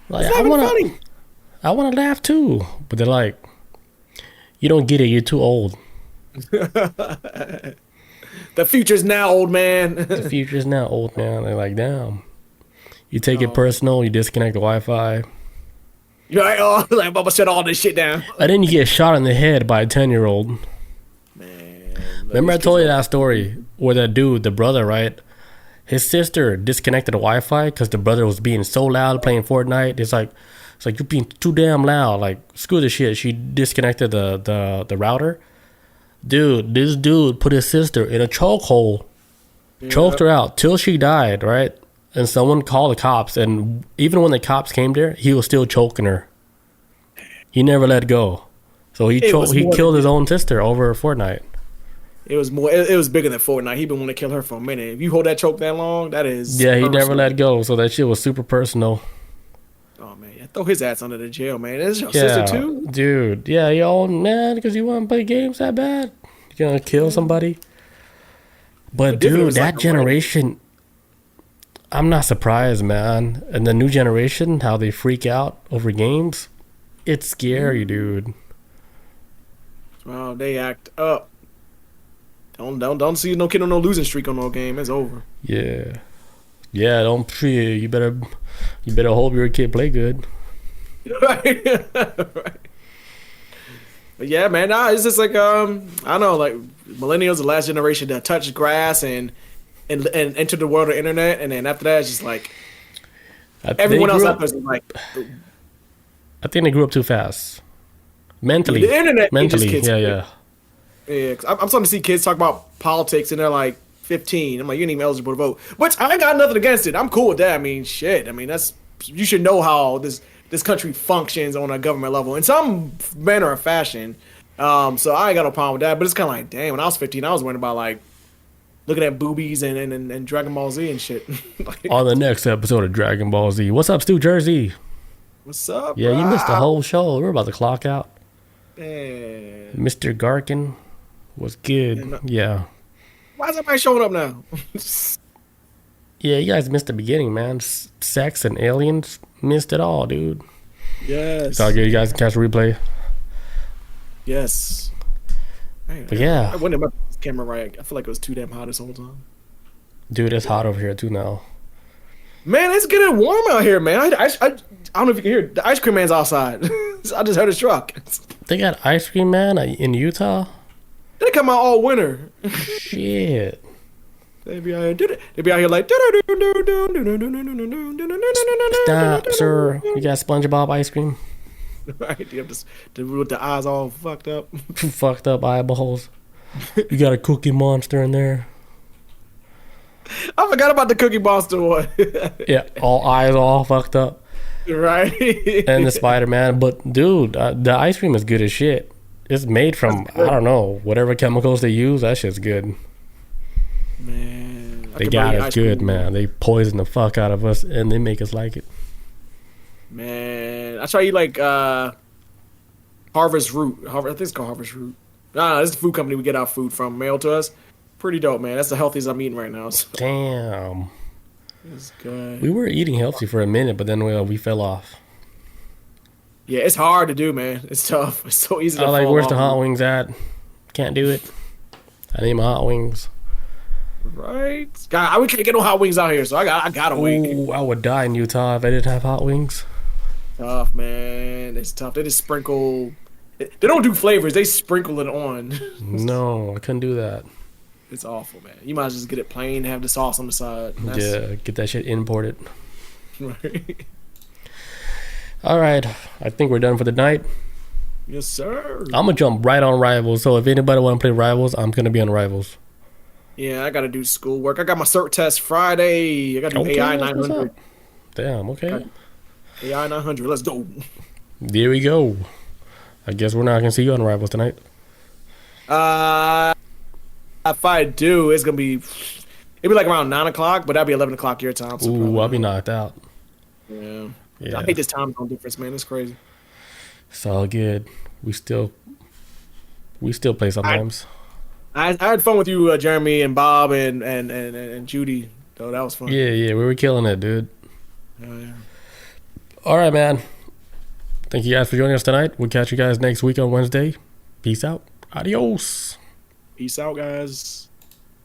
Like, I want to laugh too, but they're like, you don't get it. You're too old. The future's now, old man. The future's now, old man. They're like, damn. You take it personal. You disconnect the Wi-Fi. You're like, oh, like, I'm gonna shut all this shit down. And then you get shot in the head by a 10-year-old. Man, remember I told you that story where that dude, the brother, right? His sister disconnected the Wi-Fi because the brother was being so loud playing Fortnite. It's like you're being too damn loud. Like, screw the shit. She disconnected the router. Dude, this dude put his sister in a chokehold. Choked her out till she died, right? and someone called the cops, and even when the cops came there, he was still choking her. He never let go. So he killed his own sister over Fortnite. It was more. It was bigger than Fortnite. He been wanting to kill her for a minute. If you hold that choke that long, that is. Yeah, he never let go. So that shit was super personal. Oh man, yeah, throw his ass under the jail, man. Is your sister too, dude? Yeah, y'all mad because you want to play games that bad? You gonna kill somebody? But dude, that like generation, I'm not surprised, man. And the new generation, how they freak out over games, it's scary, dude. Well, they act up. Don't see no kid on no losing streak on no game. It's over. Yeah. Don't. You better hope your kid play good. Right. Right. But yeah, man. Nah, it's just like I don't know, like millennials, the last generation that touched grass and entered the world of the internet, and then after that, it's just like everyone else out there is like. I think they grew up too fast. Mentally, the internet. Yeah. Yeah, cause I'm starting to see kids talk about politics and they're like 15. I'm like, you ain't even eligible to vote. Which I ain't got nothing against it. I'm cool with that. I mean, shit. I mean, you should know how this country functions on a government level in some manner or fashion. So I ain't got no problem with that. But it's kind of like, damn. When I was 15, I was worrying about like looking at boobies and Dragon Ball Z and shit. Like, on the next episode of Dragon Ball Z, what's up, Stu Jersey? What's up? Yeah, you missed the whole show. We're about to clock out. Man. Mr. Garkin was good. Yeah. Why is everybody showing up now? Yeah, you guys missed the beginning, man. Sex and aliens, missed it all, dude. Yes. It's all good. You guys can catch a replay. Yes. Man, but yeah. I went in my camera right. I feel like it was too damn hot this whole time. Dude, it's hot over here too now. Man, it's getting warm out here, man. I don't know if you can hear it. The ice cream man's outside. I just heard his truck. They got ice cream man in Utah? They come out all winter. Shit. They be out here like. Stop, sir. You got SpongeBob ice cream? Right, with the eyes all fucked up. Fucked up eyeballs. You got a Cookie Monster in there. I forgot about the Cookie Monster one. Yeah, all eyes all fucked up. Right. And the Spider-Man. But, dude, the ice cream is good as shit. It's made from, I don't know, whatever chemicals they use. That shit's good. Man. They got us good, man. They poison the fuck out of us, and they make us like it. Man. I try to eat, like, Harvest Root. I think it's called Harvest Root. Nah, this is the food company we get our food from, mailed to us. Pretty dope, man. That's the healthiest I'm eating right now. So. Damn. It's good. We were eating healthy for a minute, but then we fell off. Yeah, it's hard to do, man. It's tough. It's so easy to fall off. Where's the hot wings at? Can't do it. I need my hot wings. Right? God, we can't get no hot wings out here, so I gotta wait. Ooh, I would die in Utah if I didn't have hot wings. Tough, man. It's tough. They just sprinkle. They don't do flavors. They sprinkle it on. No, I couldn't do that. It's awful, man. You might just get it plain, have the sauce on the side. Yeah, get that shit imported. Right. All right, I think we're done for the night. Yes, sir. I'm gonna jump right on Rivals. So if anybody want to play Rivals, I'm gonna be on Rivals. Yeah, I gotta do schoolwork. I got my cert test Friday. I gotta do AI 900. Damn. Okay. AI 900. Let's go. There we go. I guess we're not gonna see you on Rivals tonight. If I do, it's gonna be. It'll be like around 9 o'clock, but that'll be 11 o'clock your time. So ooh, I'll be knocked out. Yeah. Yeah. I hate this time zone difference, man. It's crazy. It's all good. We still play sometimes. I had fun with you, Jeremy and Bob and Judy. Though that was fun. Yeah, we were killing it, dude. Oh, yeah. All right, man. Thank you guys for joining us tonight. We'll catch you guys next week on Wednesday. Peace out. Adios. Peace out, guys.